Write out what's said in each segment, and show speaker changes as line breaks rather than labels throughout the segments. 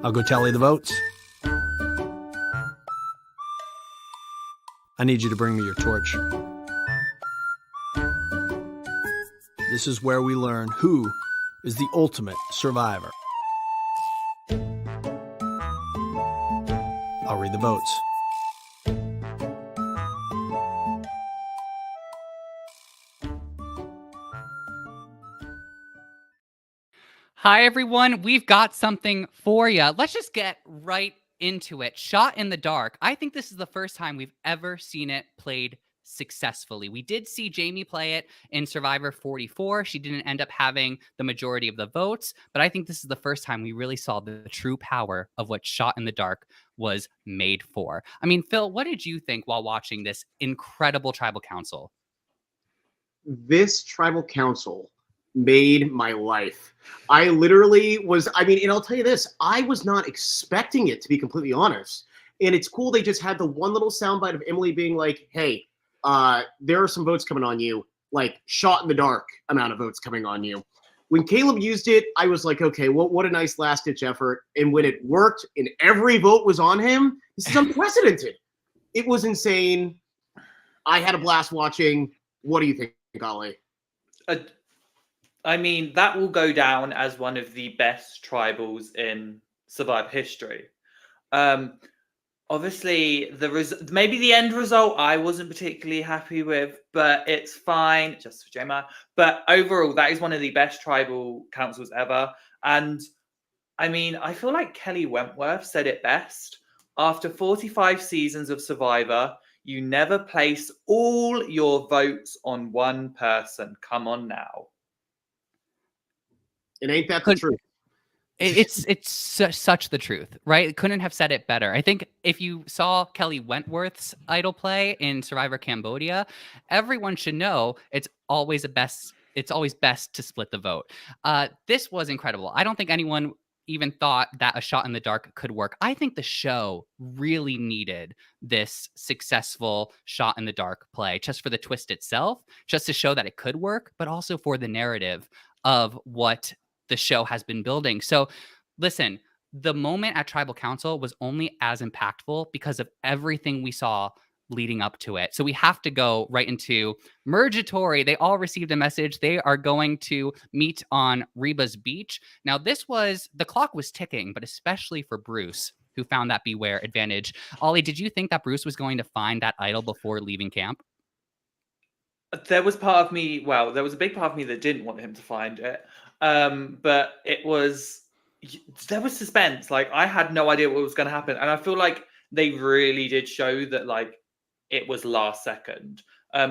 I'll go tally the votes. I need you to bring me your torch. This is where we learn who is the ultimate survivor. I'll read the votes.
Hi, everyone. We've got something for you. Let's just get right into it. Shot in the Dark. I think this is the first time we've ever seen it played successfully. We did see Jamie play it in Survivor 44. She didn't end up having the majority of the votes, but I think this is the first time we really saw the true power of what Shot in the Dark was made for. I mean, Phil, what did you think while watching this incredible tribal council?
This tribal council made my life. I literally was, and I'll tell you this, I was not expecting it, to be completely honest. And it's cool they just had the one little soundbite of Emily being like, hey, there are some votes coming on you, like shot in the dark amount of votes coming on you. When Caleb used it, I was like, okay, well, what a nice last-ditch effort. And when it worked and every vote was on him, this is unprecedented. It was insane. I had a blast watching. What do you think, Ollie?
I mean, that will go down as one of the best tribals in Survivor history. Obviously, maybe the end result I wasn't particularly happy with, but it's fine, just for Gemma. But overall, that is one of the best tribal councils ever. And I mean, I feel like Kelly Wentworth said it best. After 45 seasons of Survivor, you never place all your votes on one person. Come on now.
It ain't that the truth.
It's such the truth, right? Couldn't have said it better. I think if you saw Kelly Wentworth's idol play in Survivor Cambodia, everyone should know it's always best to split the vote. This was incredible. I don't think anyone even thought that a shot in the dark could work. I think the show really needed this successful shot in the dark play just for the twist itself, just to show that it could work, but also for the narrative of what the show has been building. So listen, the moment at Tribal Council was only as impactful because of everything we saw leading up to it. So we have to go right into Mergatory. They all received a message. They are going to meet on Reba's beach. Now, the clock was ticking, but especially for Bruce, who found that beware advantage. Ollie, did you think that Bruce was going to find that idol before leaving camp?
There was a big part of me that didn't want him to find it. But there was suspense. Like, I had no idea what was going to happen. And I feel like they really did show that, like, it was last second.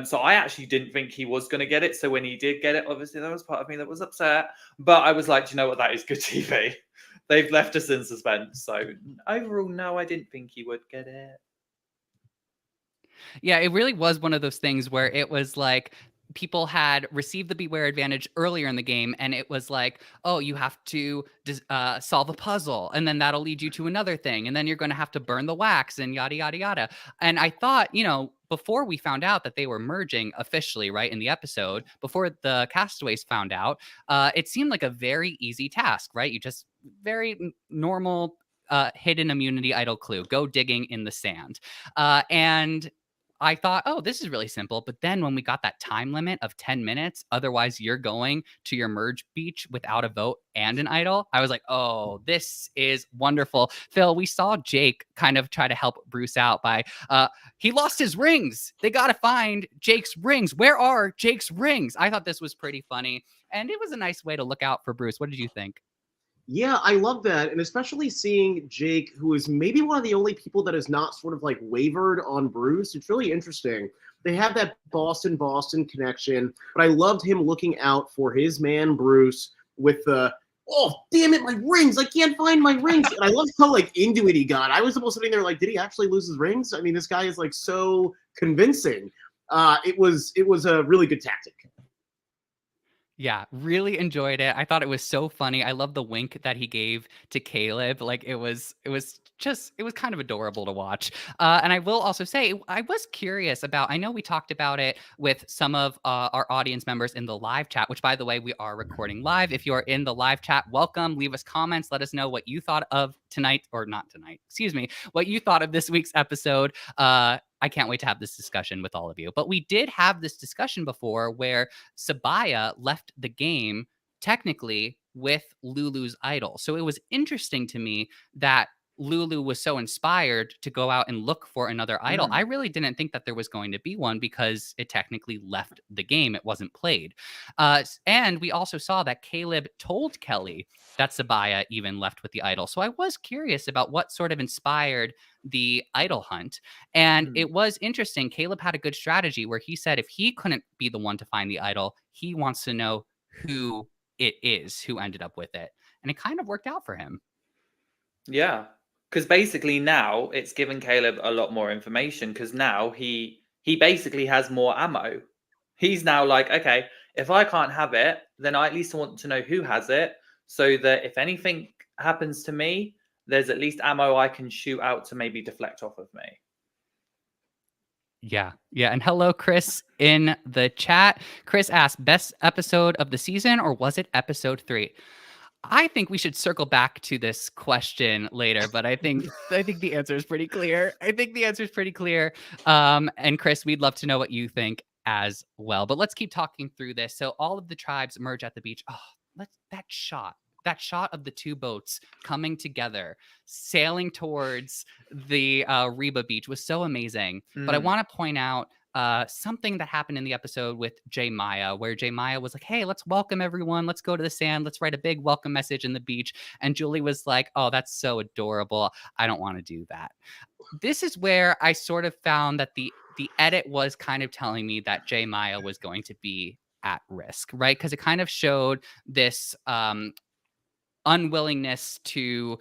So I actually didn't think he was going to get it. So when he did get it, obviously there was part of me that was upset. But I was like, you know what? That is good TV. They've left us in suspense. So overall, no, I didn't think he would get it.
Yeah, it really was one of those things where it was like people had received the beware advantage earlier in the game, and it was like, oh, you have to solve a puzzle, and then that'll lead you to another thing, and then you're going to have to burn the wax, and yada, yada, yada. And I thought, before we found out that they were merging officially, right, in the episode, before the castaways found out, it seemed like a very easy task, right? You just very normal hidden immunity idol clue. Go digging in the sand. And I thought, oh, this is really simple. But then when we got that time limit of 10 minutes, otherwise you're going to your merge beach without a vote and an idol, I was like, oh, this is wonderful. Phil, we saw Jake kind of try to help Bruce out by, he lost his rings. They got to find Jake's rings. Where are Jake's rings? I thought this was pretty funny. And it was a nice way to look out for Bruce. What did you think?
Yeah, I love that. And especially seeing Jake, who is maybe one of the only people that has not sort of like wavered on Bruce. It's really interesting. They have that Boston connection, but I loved him looking out for his man, Bruce, with the, oh, damn it, my rings. I can't find my rings. And I love how like into it he got. I was almost sitting there like, did he actually lose his rings? I mean, this guy is like so convincing. It was a really good tactic.
Yeah, really enjoyed it. I thought it was so funny. I love the wink that he gave to Caleb. Like it was kind of adorable to watch. And I will also say, I was curious about. I know we talked about it with some of our audience members in the live chat. Which, by the way, we are recording live. If you're in the live chat, welcome. Leave us comments. Let us know what you thought of tonight, or not tonight. Excuse me. What you thought of this week's episode. I can't wait to have this discussion with all of you. But we did have this discussion before where Sabaya left the game technically with Lulu's idol. So it was interesting to me that Lulu was so inspired to go out and look for another idol. I really didn't think that there was going to be one because it technically left the game. It wasn't played. And we also saw that Caleb told Kelly that Sabaya even left with the idol. So I was curious about what sort of inspired the idol hunt. And it was interesting. Caleb had a good strategy where he said if he couldn't be the one to find the idol, he wants to know who it is who ended up with it. And it kind of worked out for him.
Yeah. Because basically now it's given Caleb a lot more information because now he basically has more ammo. He's now like, okay, if I can't have it, then I at least want to know who has it so that if anything happens to me, there's at least ammo I can shoot out to maybe deflect off of me.
Yeah. Yeah. And hello, Chris, in the chat. Chris asked, best episode of the season, or was it episode 3? I think we should circle back to this question later, but I think the answer is pretty clear. And Chris, we'd love to know what you think as well. But let's keep talking through this. So all of the tribes merge at the beach. Oh, that shot of the two boats coming together, sailing towards the Reba beach was so amazing. But I want to point out something that happened in the episode with J Maya, where J Maya was like, hey, let's welcome everyone. Let's go to the sand. Let's write a big welcome message in the beach. And Julie was like, oh, that's so adorable. I don't want to do that. This is where I sort of found that the edit was kind of telling me that J Maya was going to be at risk, right? Because it kind of showed this unwillingness to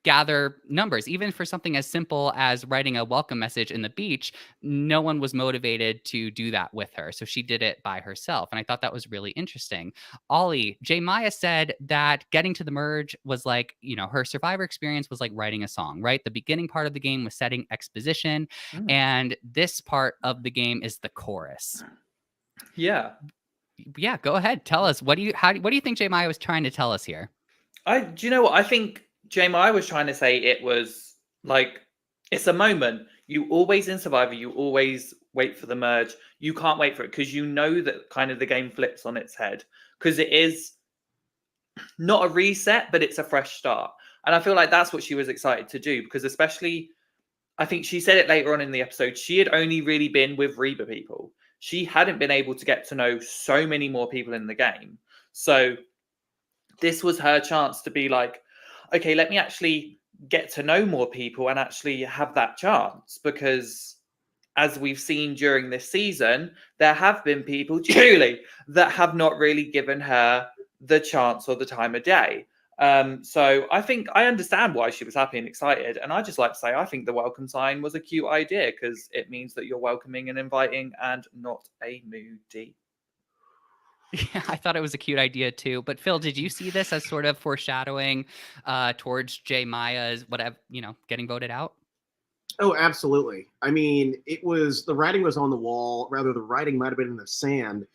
gather numbers, even for something as simple as writing a welcome message in the beach. No one was motivated to do that with her. So she did it by herself. And I thought that was really interesting. Ollie, J Maya said that getting to the merge was like, her Survivor experience was like writing a song, right? The beginning part of the game was setting exposition. And this part of the game is the chorus.
Yeah.
Yeah, go ahead. Tell us. What do you think J Maya was trying to tell us here?
Do you know what? I think J Maya was trying to say it was like, it's a moment. You always in Survivor, you always wait for the merge. You can't wait for it because you know that kind of the game flips on its head because it is not a reset, but it's a fresh start. And I feel like that's what she was excited to do because especially, I think she said it later on in the episode, she had only really been with Reba people. She hadn't been able to get to know so many more people in the game. So this was her chance to be like, okay, let me actually get to know more people and actually have that chance. Because as we've seen during this season, there have been people, Julie, that have not really given her the chance or the time of day. So I think I understand why she was happy and excited. And I just like to say, I think the welcome sign was a cute idea because it means that you're welcoming and inviting and not a moody.
Yeah, I thought it was a cute idea too. But Phil, did you see this as sort of foreshadowing towards J Maya's whatever, getting voted out?
Oh, absolutely. I mean, the writing was on the wall. Rather, the writing might have been in the sand.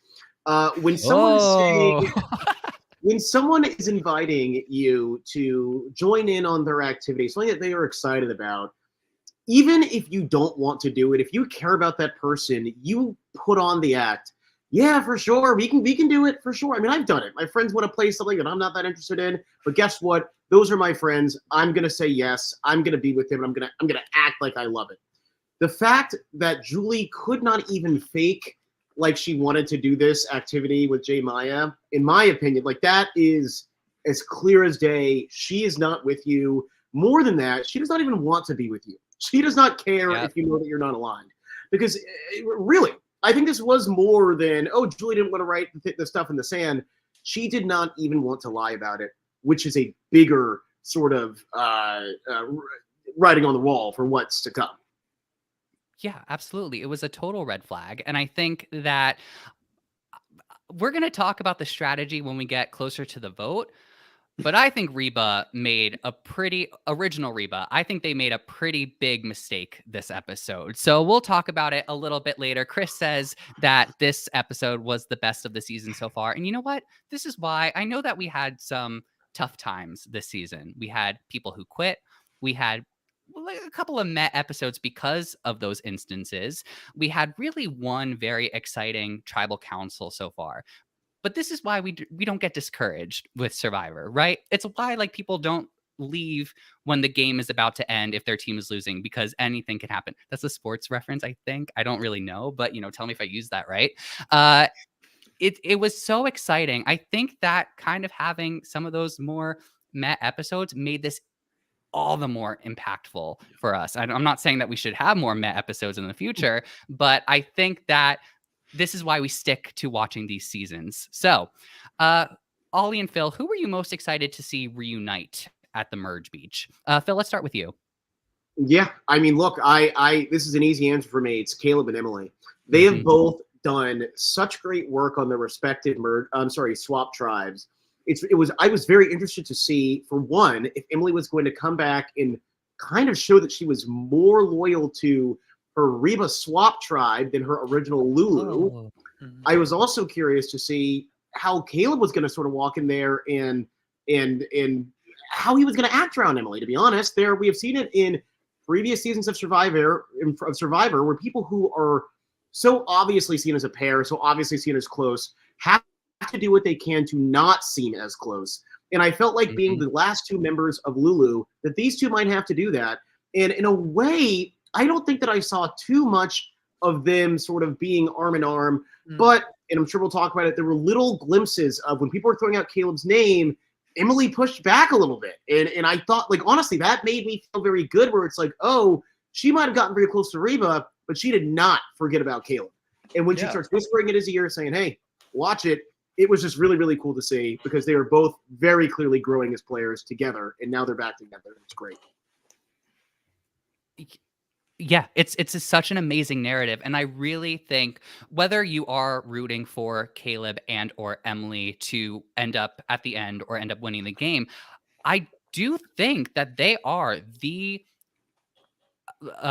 When someone is saying, when someone is inviting you to join in on their activity, something that they are excited about, even if you don't want to do it, if you care about that person, you put on the act. Yeah, for sure. We can do it for sure. I mean, I've done it. My friends want to play something that I'm not that interested in, but guess what? Those are my friends. I'm gonna say yes. I'm gonna be with them, and I'm gonna act like I love it. The fact that Julie could not even fake like she wanted to do this activity with J Maya, in my opinion, like that is as clear as day. She is not with you. More than that, she does not even want to be with you. She does not care if you know that you're not aligned. Because really, I think this was more than, oh, Julie didn't want to write the stuff in the sand. She did not even want to lie about it, which is a bigger sort of writing on the wall for what's to come.
Yeah, absolutely. It was a total red flag. And I think that we're going to talk about the strategy when we get closer to the vote. But I think Reba made a pretty original Reba. I think they made a pretty big mistake this episode. So we'll talk about it a little bit later. Chris says that this episode was the best of the season so far. And you know what? This is why I know that we had some tough times this season. We had people who quit. We had a couple of meh episodes because of those instances. We had really one very exciting tribal council so far. But this is why we don't get discouraged with Survivor, right? It's why like people don't leave when the game is about to end if their team is losing, because anything can happen. That's a sports reference, I think. I don't really know, but tell me if I use that right. It was so exciting. I think that kind of having some of those more meh episodes made this all the more impactful for us. I'm not saying that we should have more meh episodes in the future, but I think that this is why we stick to watching these seasons. So, Ollie and Phil, who were you most excited to see reunite at the Merge Beach? Phil, let's start with you.
Yeah, I mean, look, I this is an easy answer for me. It's Caleb and Emily. They have both done such great work on their respective swap tribes. I was very interested to see, for one, if Emily was going to come back and kind of show that she was more loyal to her Reba swap tribe than her original Lulu.
Oh.
I was also curious to see how Caleb was going to sort of walk in there and how he was going to act around Emily. To be honest, we have seen it in previous seasons of Survivor, where people who are so obviously seen as a pair, so obviously seen as close, have to do what they can to not seem as close. And I felt like being the last two members of Lulu, that these two might have to do that. And in a way, I don't think that I saw too much of them sort of being arm in arm, but, and I'm sure we'll talk about it, there were little glimpses of when people were throwing out Caleb's name, Emily pushed back a little bit. And I thought, like, honestly, that made me feel very good, where it's like, oh, she might have gotten very close to Reba, but she did not forget about Caleb. And when she starts whispering in his ear saying, hey, watch it, it was just really, really cool to see, because they were both very clearly growing as players together, and now they're back together. It's great.
Yeah, it's such an amazing narrative. And I really think whether you are rooting for Caleb and or Emily to end up at the end or end up winning the game, I do think that they are the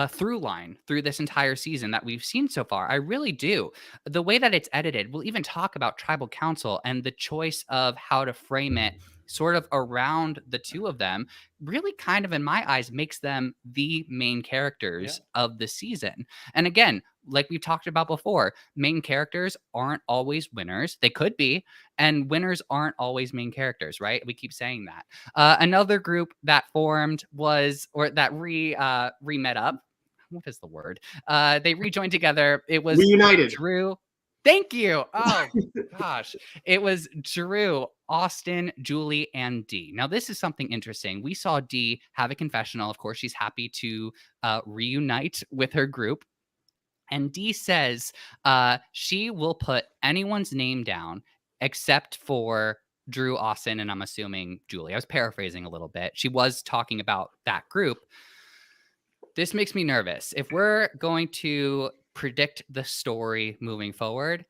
through line through this entire season that we've seen so far. I really do. The way that it's edited, we'll even talk about Tribal Council and the choice of how to frame it sort of around the two of them, really kind of, in my eyes, makes them the main characters of the season. And again, like we've talked about before, main characters aren't always winners. They could be, and winners aren't always main characters, right? We keep saying that. Another group that formed re-met up. What is the word? They rejoined together. It was
reunited.
Drew. Thank you. Oh, gosh. It was Drew, Austin, Julie, and Dee. Now, this is something interesting. We saw Dee have a confessional. Of course, she's happy to reunite with her group. And Dee says she will put anyone's name down except for Drew, Austin, and I'm assuming Julie. I was paraphrasing a little bit. She was talking about that group. This makes me nervous. If we're going to predict the story moving forward,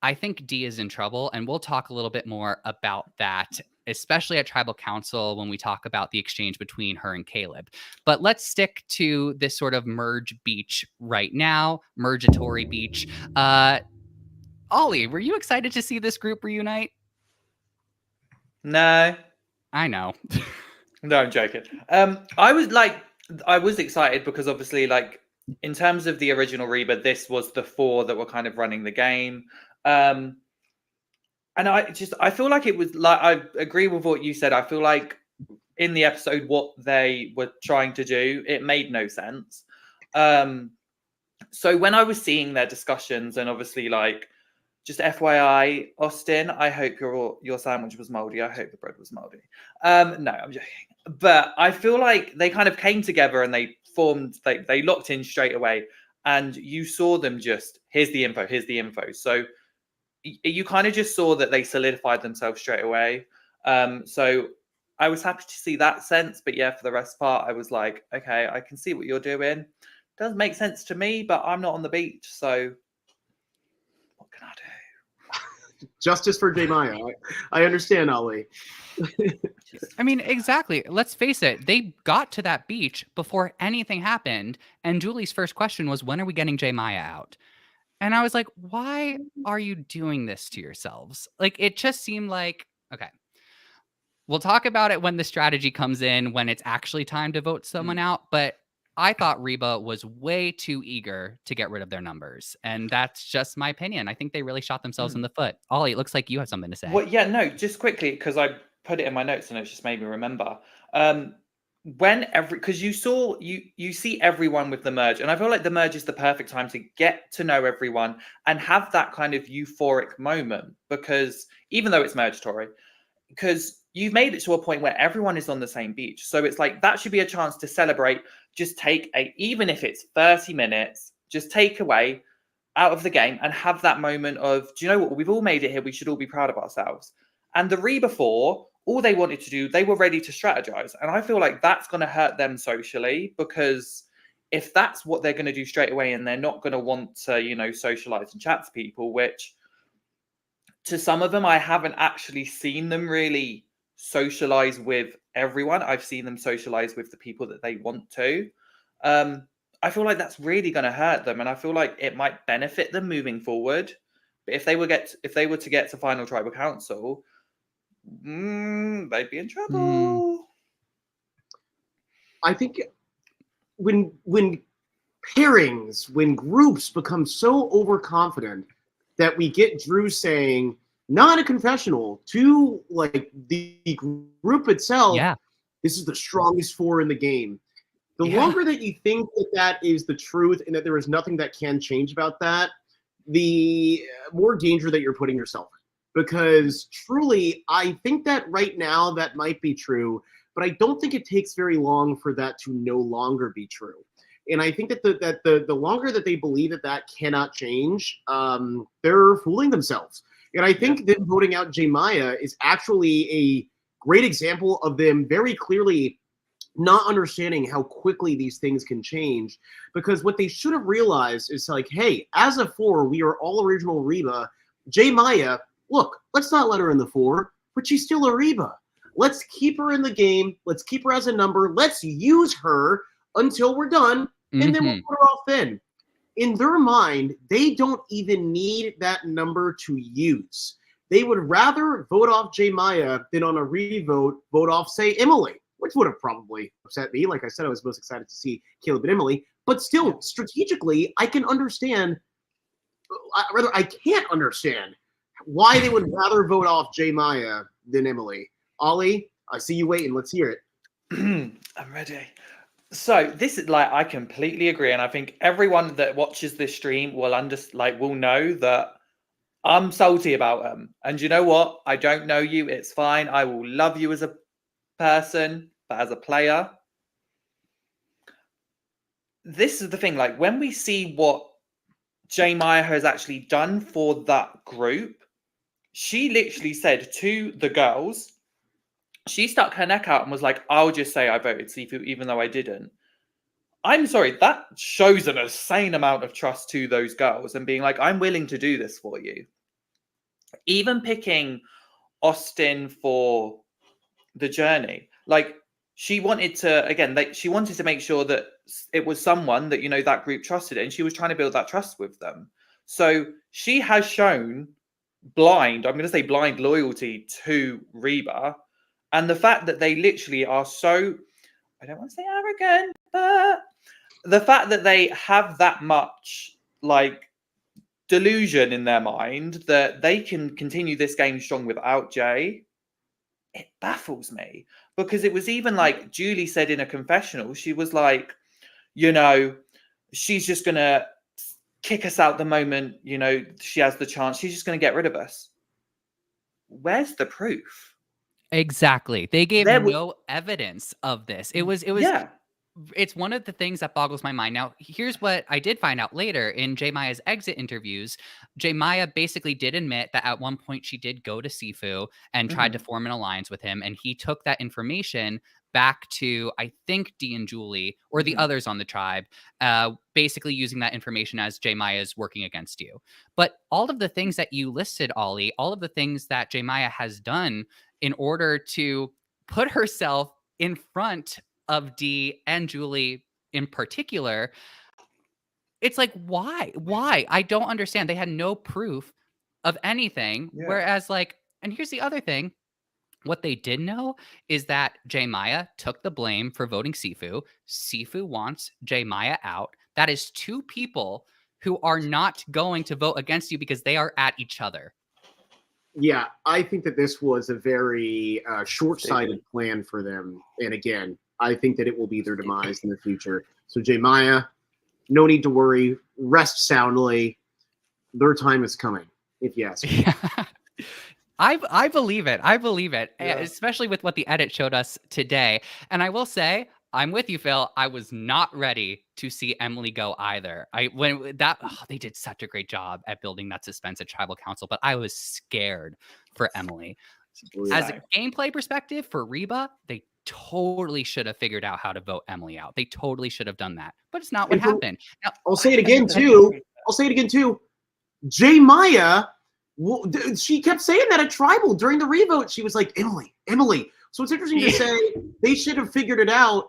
I think Dee is in trouble, and we'll talk a little bit more about that, especially at Tribal Council when we talk about the exchange between her and Caleb. But let's stick to this sort of Merge Beach right now, Mergatory Beach. Ollie, were you excited to see this group reunite?
No.
I know.
No, I'm joking. I was excited because obviously, like, in terms of the original Reba, this was the four that were kind of running the game. And I feel like it was like, I agree with what you said. I feel like in the episode, what they were trying to do, it made no sense. So when I was seeing their discussions, and obviously, like, just FYI, Austin, I hope your sandwich was moldy. I hope the bread was moldy. No, I'm joking. But I feel like they kind of came together and they formed, they locked in straight away, and you saw them just, here's the info. So you kind of just saw that they solidified themselves straight away. So I was happy to see that sense, but yeah, for the rest part, I was like, okay, I can see what you're doing. Doesn't make sense to me, but I'm not on the beach, so what can I do?
Justice for J Maya. I understand, Ali.
I mean, exactly. Let's face it. They got to that beach before anything happened. And Julie's first question was, when are we getting J Maya out? And I was like, why are you doing this to yourselves? Like, it just seemed like, okay, we'll talk about it when the strategy comes in, when it's actually time to vote someone out. But I thought Reba was way too eager to get rid of their numbers. And that's just my opinion. I think they really shot themselves in the foot. Ollie, it looks like you have something to say.
Well, yeah, no, just quickly, because I put it in my notes and it just made me remember. Because you see everyone with the merge, and I feel like the merge is the perfect time to get to know everyone and have that kind of euphoric moment, because even though it's merge Tory, because you've made it to a point where everyone is on the same beach. So it's like that should be a chance to celebrate. Just take even if it's 30 minutes, just take away out of the game and have that moment of, do you know what? We've all made it here. We should all be proud of ourselves. And the Reba 4, all they wanted to do, they were ready to strategize. And I feel like that's going to hurt them socially, because if that's what they're going to do straight away and they're not going to want to, socialize and chat to people, which to some of them, I haven't actually seen them really socialize with everyone. I've seen them socialize with the people that they want to. I feel like that's really going to hurt them, and I feel like it might benefit them moving forward. But if they were to get to final tribal council, they'd be in trouble.
I think when pairings, when groups become so overconfident that we get Drew saying, not a confessional, to like the group itself, this is the strongest 4 in the game. The longer that you think that is the truth and that there is nothing that can change about that, the more danger that you're putting yourself in. Because truly, I think that right now that might be true, but I don't think it takes very long for that to no longer be true. And I think that the longer that they believe that cannot change, they're fooling themselves. And I think them voting out J Maya is actually a great example of them very clearly not understanding how quickly these things can change. Because what they should have realized is like, hey, as a 4, we are all original Reba. J Maya, look, let's not let her in the 4, but she's still a Reba. Let's keep her in the game. Let's keep her as a number. Let's use her until we're done, and then we'll put her off then. In their mind, they don't even need that number to use. They would rather vote off J Maya than on a revote, vote off, say, Emily, which would have probably upset me. Like I said, I was most excited to see Caleb and Emily. But still, strategically, I can understand, I can't understand why they would rather vote off J Maya than Emily. Ollie, I see you waiting. Let's hear it.
I'm ready. So this is like, I completely agree, and I think everyone that watches this stream will will know that I'm salty about them. And you know what? I don't know you. It's fine. I will love you as a person, but as a player, this is the thing. Like, when we see what J Maya has actually done for that group, she literally said to the girls, she stuck her neck out and was like, I'll just say I voted Sifu even though I didn't. I'm sorry, that shows an insane amount of trust to those girls and being like, I'm willing to do this for you. Even picking Austin for the journey. Like, she wanted to, she wanted to make sure that it was someone that, that group trusted, and she was trying to build that trust with them. So she has shown blind loyalty to Reba. And the fact that they literally are so, I don't want to say arrogant, but the fact that they have that much delusion in their mind that they can continue this game strong without Jay, it baffles me. Because it was even like Julie said in a confessional, she was like, she's just going to kick us out the moment, she has the chance. She's just going to get rid of us. Where's the proof?
Exactly. They gave no evidence of this. It was it's one of the things that boggles my mind. Now, here's what I did find out later in J Maya's exit interviews. J Maya basically did admit that at one point she did go to Sifu and tried to form an alliance with him, and he took that information back to, I think, Dee and Julie or the others on the tribe, basically using that information as J Maya's working against you. But all of the things that you listed, Ollie, all of the things that J Maya has done in order to put herself in front of Dee and Julie in particular, it's like, why? Why? I don't understand. They had no proof of anything.
Yeah.
Whereas, like, and here's the other thing. What they did know is that J Maya took the blame for voting Sifu. Sifu wants J Maya out. That is two people who are not going to vote against you because they are at each other.
Yeah, I think that this was a very short-sighted plan for them. And again, I think that it will be their demise in the future. So J Maya, no need to worry. Rest soundly. Their time is coming, if you ask me.
Yeah. I believe it. I believe it,
Yeah.
especially with what the edit showed us today. And I will say, I'm with you, Phil. I was not ready to see Emily go either. They did such a great job at building that suspense at Tribal Council, but I was scared for Emily. As a gameplay perspective for Reba, they totally should have figured out how to vote Emily out. They totally should have done that, but it's not what happened. Now,
I'll say it again too. J Maya, she kept saying that at Tribal during the revote. She was like, Emily. So it's interesting to say they should have figured it out.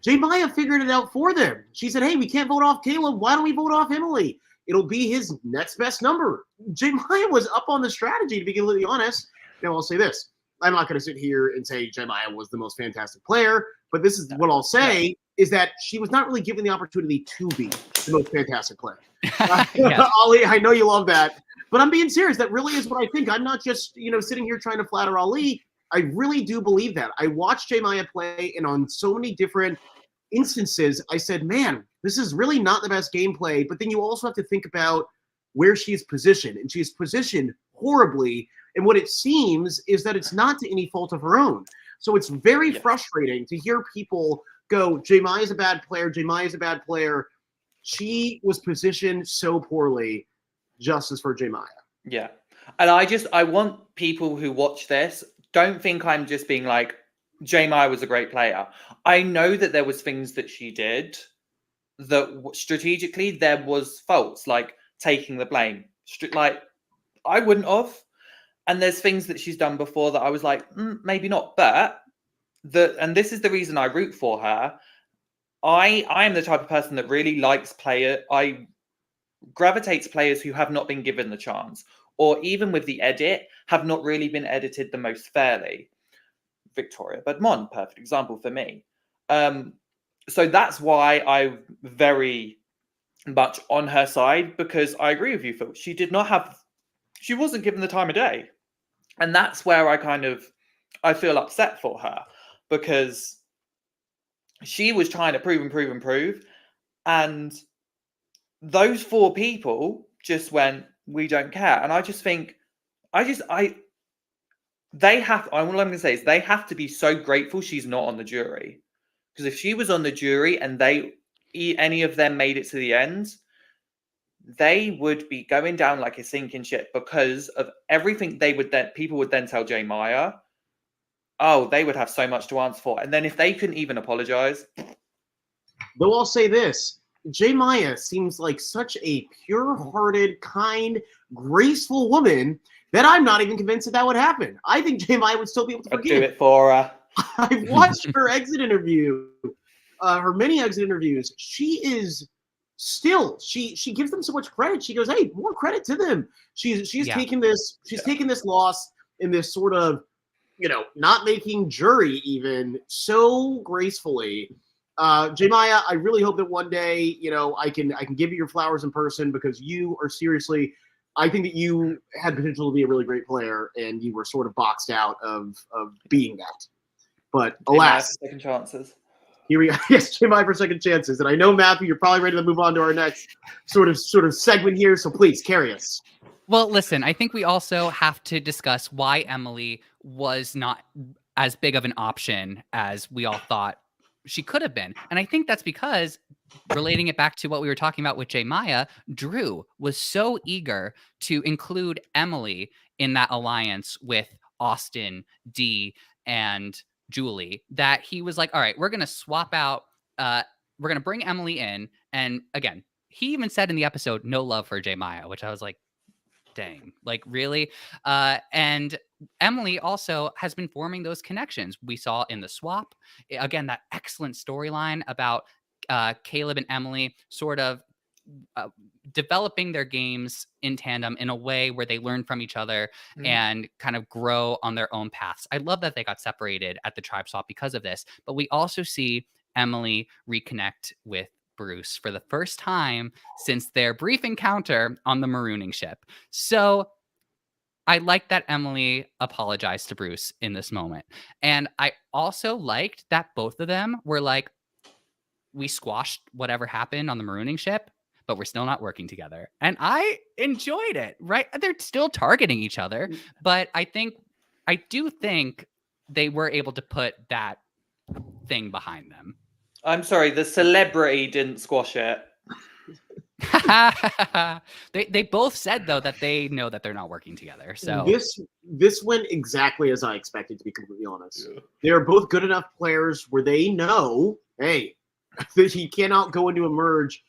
J Maya figured it out for them. She said, hey, we can't vote off Caleb. Why don't we vote off Emily? It'll be his next best number. J Maya was up on the strategy, to be completely honest. Now, I'll say this. I'm not going to sit here and say J Maya was the most fantastic player, but this is what I'll say is that she was not really given the opportunity to be the most fantastic player. Ollie, I know you love that, but I'm being serious. That really is what I think. I'm not just, sitting here trying to flatter Ali. I really do believe that. I watched J Maya play, and on so many different instances, I said, man, this is really not the best gameplay. But then you also have to think about where she's positioned, and she's positioned horribly. And what it seems is that it's not to any fault of her own. So it's very frustrating to hear people go, J Maya's a bad player. J Maya's a bad player. She was positioned so poorly. Justice for J Maya.
Yeah. And I want people who watch this, don't think I'm just being like, J Maya was a great player. I know that there was things that she did that strategically there was faults, like taking the blame. Like, I wouldn't have. And there's things that she's done before that I was like, maybe not. But and this is the reason I root for her. I am the type of person that really likes I gravitate to players who have not been given the chance, or even with the edit, have not really been edited the most fairly. Victoria Badmon, perfect example for me. So that's why I'm very much on her side, because I agree with you, Phil. She wasn't given the time of day. And that's where I feel upset for her, because she was trying to prove. And those four people just went, we don't care. And I just think, all I'm going to say is they have to be so grateful she's not on the jury. Because if she was on the jury and any of them made it to the end, they would be going down like a sinking ship because of everything people would then tell J Maya. Oh, they would have so much to answer for. And then if they couldn't even apologize.
Though I'll say this, J Maya seems like such a pure-hearted, kind, graceful woman that I'm not even convinced that would happen. I think J Maya would still be able to forgive.
I'd do it for her.
I've watched her exit interview, her many exit interviews. She is still, she gives them so much credit. She goes, hey, more credit to them. She's taking this, taking this loss in this sort of, not making jury even so gracefully. J Maya, I really hope that one day, I can give you your flowers in person, because you are seriously, I think that you had potential to be a really great player, and you were sort of boxed out of being that. But alas,
second chances.
Here we are. Yes, J Maya for second chances. And I know, Matthew, you're probably ready to move on to our next sort of segment here. So please carry us.
Well, listen, I think we also have to discuss why Emily was not as big of an option as we all thought she could have been. And I think that's because, relating it back to what we were talking about with J Maya, Drew was so eager to include Emily in that alliance with Austin, Dee, and Julie that he was like, all right, we're going to swap out, we're going to bring Emily in. And again, he even said in the episode, no love for J Maya, which I was like, dang, like really? And Emily also has been forming those connections. We saw in the swap, again, that excellent storyline about Caleb and Emily sort of developing their games in tandem in a way where they learn from each other and kind of grow on their own paths. I love that they got separated at the tribe swap because of this, but we also see Emily reconnect with Bruce for the first time since their brief encounter on the marooning ship. So I like that Emily apologized to Bruce in this moment. And I also liked that both of them were like, we squashed whatever happened on the marooning ship, but we're still not working together. And I enjoyed it, right? They're still targeting each other, but I do think they were able to put that thing behind them.
I'm sorry, the celebrity didn't squash it.
They both said though that they know that they're not working together. So
this went exactly as I expected, to be completely honest. Yeah. They're both good enough players where they know, hey, that he cannot go into a merge.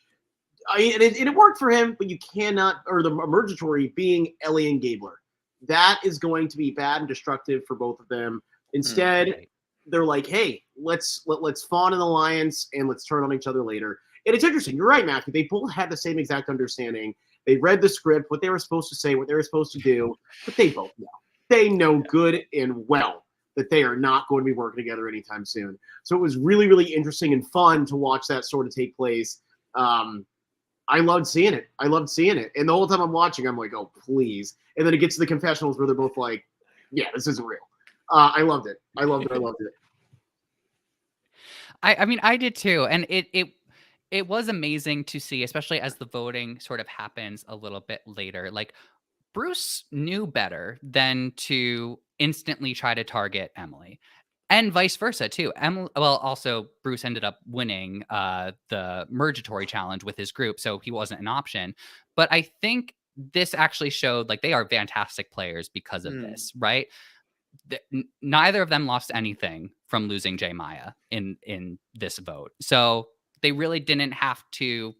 And it worked for him, but you cannot, or the emergatory being Ellie and Gabler. That is going to be bad and destructive for both of them. Instead, they're like, hey, let's fawn an alliance and let's turn on each other later. And it's interesting. You're right, Matthew. They both had the same exact understanding. They read the script, what they were supposed to say, what they were supposed to do, but they both know. They know good and well that they are not going to be working together anytime soon. So it was really, really interesting and fun to watch that sort of take place. I loved seeing it. And the whole time I'm watching, I'm like, oh, please. And then it gets to the confessionals where they're both like, yeah, this isn't real. I loved it. I loved it.
I mean, I did too. And it was amazing to see, especially as the voting sort of happens a little bit later. Like, Bruce knew better than to instantly try to target Emily. And vice versa, too. Also, Bruce ended up winning the Mergatory Challenge with his group, so he wasn't an option. But I think this actually showed, like, they are fantastic players because of this, right? Neither of them lost anything from losing J Maya in this vote. So they really didn't have to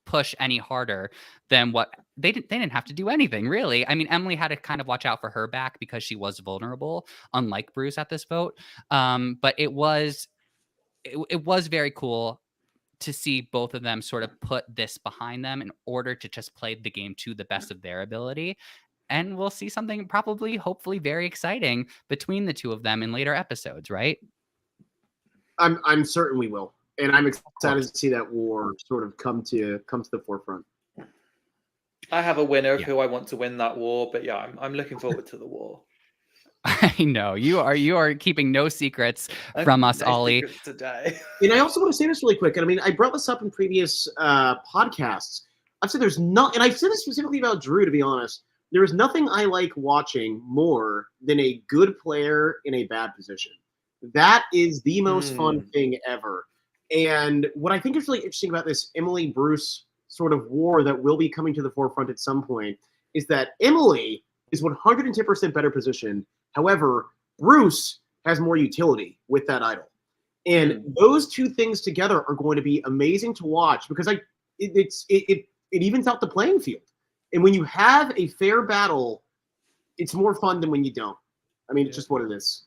push any harder than what they didn't have to do anything, really. I mean, Emily had to kind of watch out for her back because she was vulnerable, unlike Bruce at this vote. But it was very cool to see both of them sort of put this behind them in order to just play the game to the best of their ability. And we'll see something probably, hopefully, very exciting between the two of them in later episodes, right?
I'm certain we will. And I'm excited to see that war sort of come to the forefront.
I have a winner of who I want to win that war, but yeah, I'm looking forward to the war.
I know you are keeping no secrets from us, Ollie.
Today.
And I also want to say this really quick. And I mean, I brought this up in previous podcasts. I've said and I've said this specifically about Drew, to be honest. There is nothing I like watching more than a good player in a bad position. That is the most fun thing ever. And what I think is really interesting about this Emily-Bruce sort of war that will be coming to the forefront at some point is that Emily is 110% better positioned. However, Bruce has more utility with that idol. And those two things together are going to be amazing to watch because it evens out the playing field. And when you have a fair battle, it's more fun than when you don't. I mean, it's just what it is.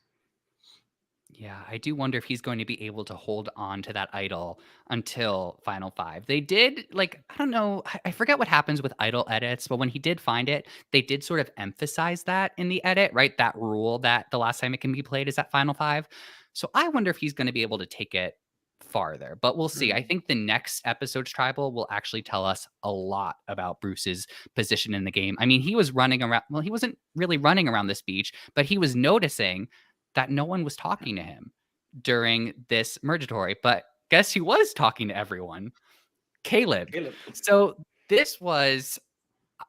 Yeah, I do wonder if he's going to be able to hold on to that idol until Final 5. They did, like, I don't know, I forget what happens with idol edits, but when he did find it, they did sort of emphasize that in the edit, right? That rule that the last time it can be played is at Final 5. So I wonder if he's going to be able to take it farther, but we'll see. I think the next episode's tribal will actually tell us a lot about Bruce's position in the game. I mean, he was running around, well, he wasn't really running around this beach, but he was noticing that no one was talking to him during this Mergatory. But guess who was talking to everyone? Caleb. So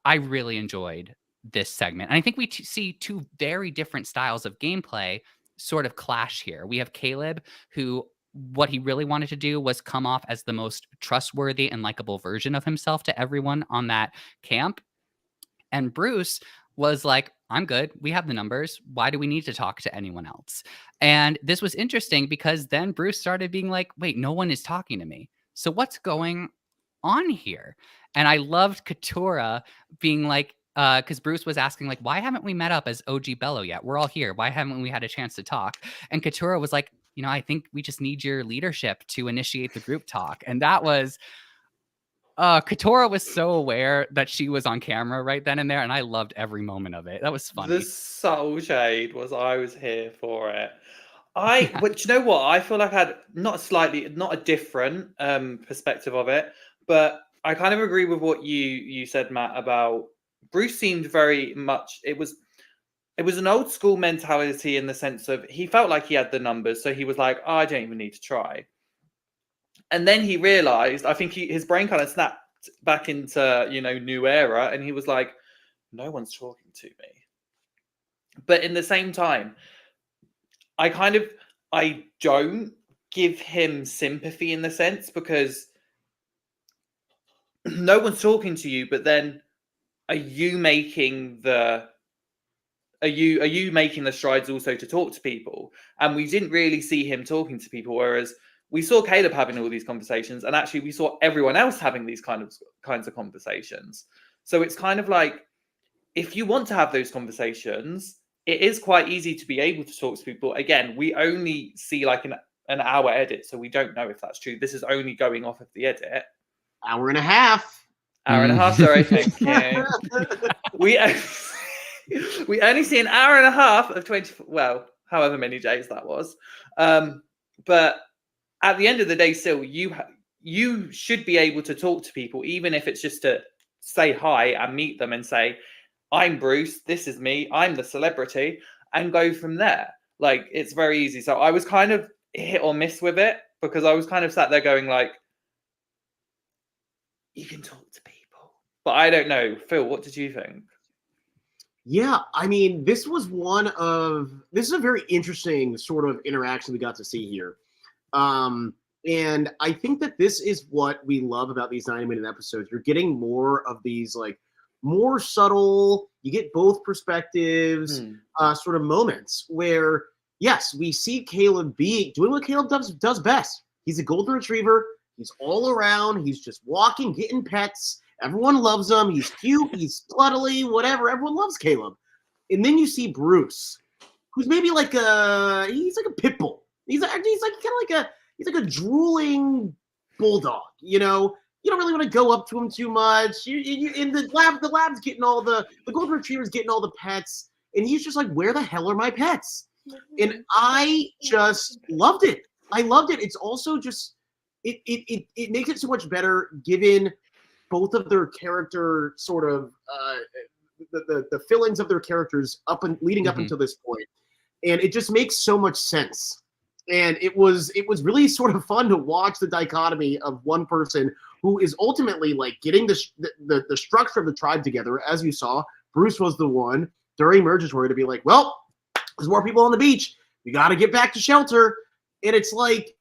I really enjoyed this segment. And I think we see two very different styles of gameplay sort of clash here. We have Caleb, who what he really wanted to do was come off as the most trustworthy and likable version of himself to everyone on that camp. And Bruce was like, I'm good. We have the numbers. Why do we need to talk to anyone else? And this was interesting because then Bruce started being like, wait, no one is talking to me. So what's going on here? And I loved Katura being like, because Bruce was asking, like, why haven't we met up as OG Bello yet? We're all here. Why haven't we had a chance to talk? And Katura was like, I think we just need your leadership to initiate the group talk. And that was, Katura was so aware that she was on camera right then and there, and I loved every moment of it. That was funny.
The subtle shade was I was here for it. But you know what? I feel like I had not a different perspective of it, but I kind of agree with what you said, Matt, about Bruce seemed very much, it was an old school mentality in the sense of he felt like he had the numbers. So he was like, oh, I don't even need to try. And then he realized, I think his brain kind of snapped back into, new era. And he was like, no one's talking to me. But in the same time, I don't give him sympathy in the sense because no one's talking to you, but then are you making the strides also to talk to people? And we didn't really see him talking to people, whereas we saw Caleb having all these conversations, and actually we saw everyone else having these kinds of conversations. So it's kind of like, if you want to have those conversations, it is quite easy to be able to talk to people. Again, we only see like an hour edit, so we don't know if that's true. This is only going off of the edit.
Hour and a half.
Sorry, thank you. we only see an hour and a half of 20, well, however many days that was. But at the end of the day, still, you should be able to talk to people, even if it's just to say hi and meet them and say, I'm Bruce, this is me, I'm the celebrity, and go from there. Like, it's very easy. So I was kind of hit or miss with it because I was kind of sat there going like, you can talk to people. But I don't know. Phil, what did you think?
Yeah, I mean, this is a very interesting sort of interaction we got to see here. And I think that this is what we love about these 90-minute episodes. You're getting more of these, like, more subtle, you get both perspectives, sort of moments where, yes, we see Caleb doing what Caleb does best. He's a golden retriever. He's all around. He's just walking, getting pets. Everyone loves him. He's cute. He's sluttily, whatever. Everyone loves Caleb. And then you see Bruce, who's maybe he's like a pit bull. He's like a drooling bulldog. You don't really want to go up to him too much. You in the lab's getting all the golden retriever's getting all the pets, and he's just like, where the hell are my pets? And I just loved it. I loved it. It's also just it makes it so much better given both of their character sort of the fillings of their characters up and leading up until this point, and it just makes so much sense. And it was really sort of fun to watch the dichotomy of one person who is ultimately like getting the structure of the tribe together. As you saw, Bruce was the one during Mergatory to be like, well, there's more people on the beach. We got to get back to shelter. And it's like,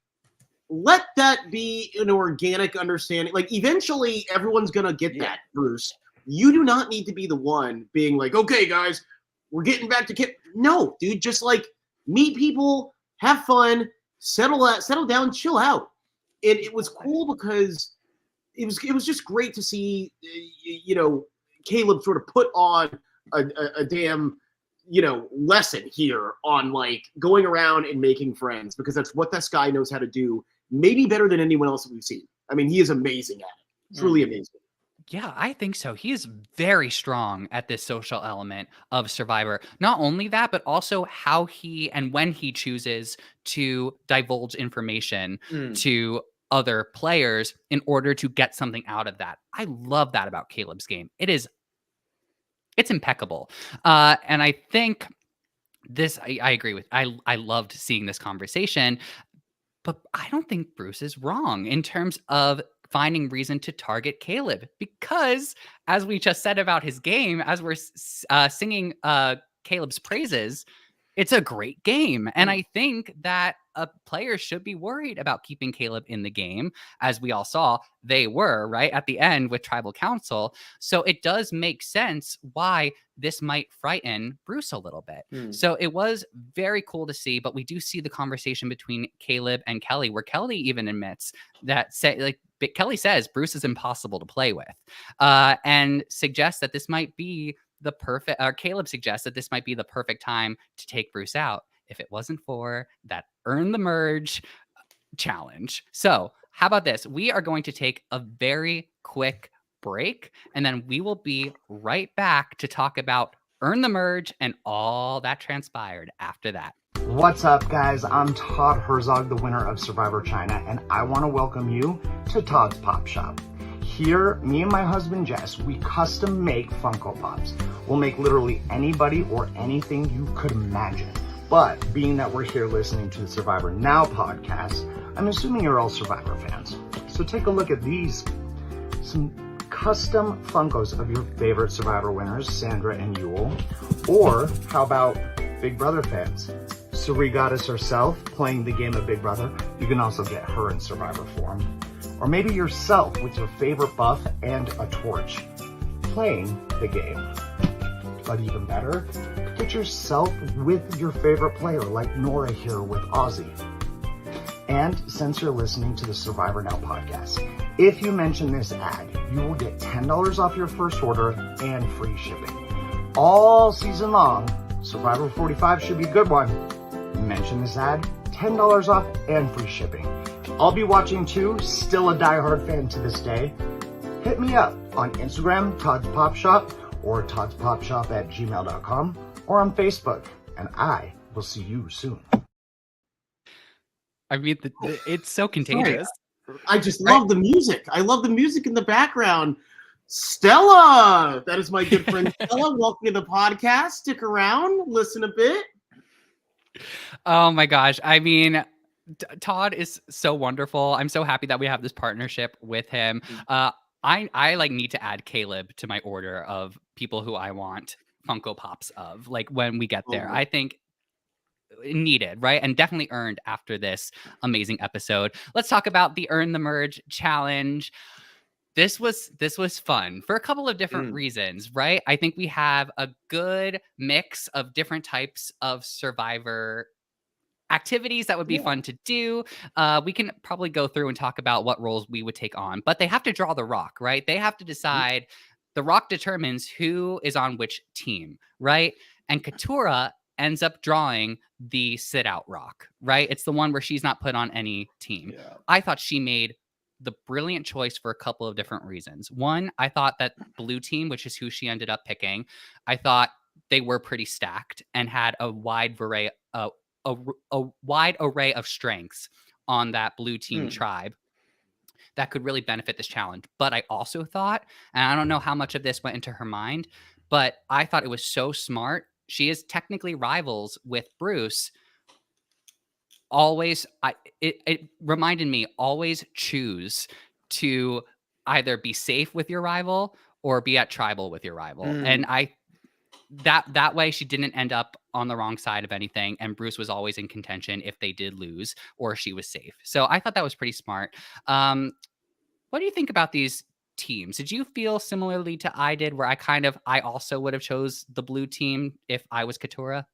let that be an organic understanding. Like, eventually everyone's going to get that, Bruce. You do not need to be the one being like, okay, guys, we're getting back to camp. No, dude, just like meet people, have fun, settle down, chill out. And it was cool because it was just great to see, Caleb sort of put on a damn, lesson here on like going around and making friends, because that's what this guy knows how to do, maybe better than anyone else that we've seen. I mean, he is amazing at it. Truly amazing.
Yeah, I think so. He is very strong at this social element of Survivor. Not only that, but also how he and when he chooses to divulge information to other players in order to get something out of that. I love that about Caleb's game. It's impeccable. And I think this, I agree with. I loved seeing this conversation, but I don't think Bruce is wrong in terms of finding reason to target Caleb, because as we just said about his game, as we're singing Caleb's praises, It's a great game. And I think that a player should be worried about keeping Caleb in the game. As we all saw, they were, right, at the end with Tribal Council. So it does make sense why this might frighten Bruce a little bit. So it was very cool to see, but we do see the conversation between Caleb and Kelly, where Kelly even admits that, Kelly says Bruce is impossible to play with, and suggests that this might be Caleb suggests that this might be the perfect time to take Bruce out if it wasn't for that Earn the Merge challenge. So how about this? We are going to take a very quick break, and then we will be right back to talk about Earn the Merge and all that transpired after that.
What's up, guys? I'm Todd Herzog, the winner of Survivor China, and I want to welcome you to Todd's Pop Shop. Here, me and my husband Jess, we custom make Funko Pops. We'll make literally anybody or anything you could imagine. But being that we're here listening to the Survivor Now podcast, I'm assuming you're all Survivor fans. So take a look at these. Some custom Funkos of your favorite Survivor winners, Sandra and Yul. Or how about Big Brother fans? Suri Goddess herself playing the game of Big Brother. You can also get her in Survivor form. Or maybe yourself with your favorite buff and a torch, playing the game. But even better, get yourself with your favorite player like Nora here with Ozzy. And since you're listening to the Survivor Now podcast, if you mention this ad, you will get $10 off your first order and free shipping. All season long, Survivor 45 should be a good one. Mention this ad, $10 off and free shipping. I'll be watching too, still a diehard fan to this day. Hit me up on Instagram, Todd's Pop Shop, or toddspopshop@gmail.com, or on Facebook, and I will see you soon.
I mean, it's so contagious.
I just love the music. I love the music in the background. Stella, that is my good friend Stella. Welcome to the podcast. Stick around, listen a bit.
Oh my gosh. I mean, Todd is so wonderful. I'm so happy that we have this partnership with him. I like need to add Caleb to my order of people who I want Funko Pops of, like, when we get there. I think needed, right? And definitely earned after this amazing episode. Let's talk about the Earn the Merge challenge. This was fun for a couple of different reasons, right? I think we have a good mix of different types of Survivor activities that would be fun to do. We can probably go through and talk about what roles we would take on, but they have to draw the rock, right? They have to decide. The rock determines who is on which team, right? And Katurah ends up drawing the sit out rock, right? It's the one where she's not put on any team. Yeah. I thought she made the brilliant choice for a couple of different reasons. One, I thought that blue team, which is who she ended up picking, I thought they were pretty stacked and had a wide array of strengths on that blue team tribe that could really benefit this challenge. But I also thought, and I don't know how much of this went into her mind, but I thought it was so smart. She is technically rivals with Bruce. Always, it reminded me, always choose to either be safe with your rival or be at tribal with your rival. And that way she didn't end up on the wrong side of anything, and Bruce was always in contention if they did lose or she was safe. So I thought that was pretty smart. What do you think about these teams? Did you feel similarly to I did, where I also would have chose the blue team if I was Katurah?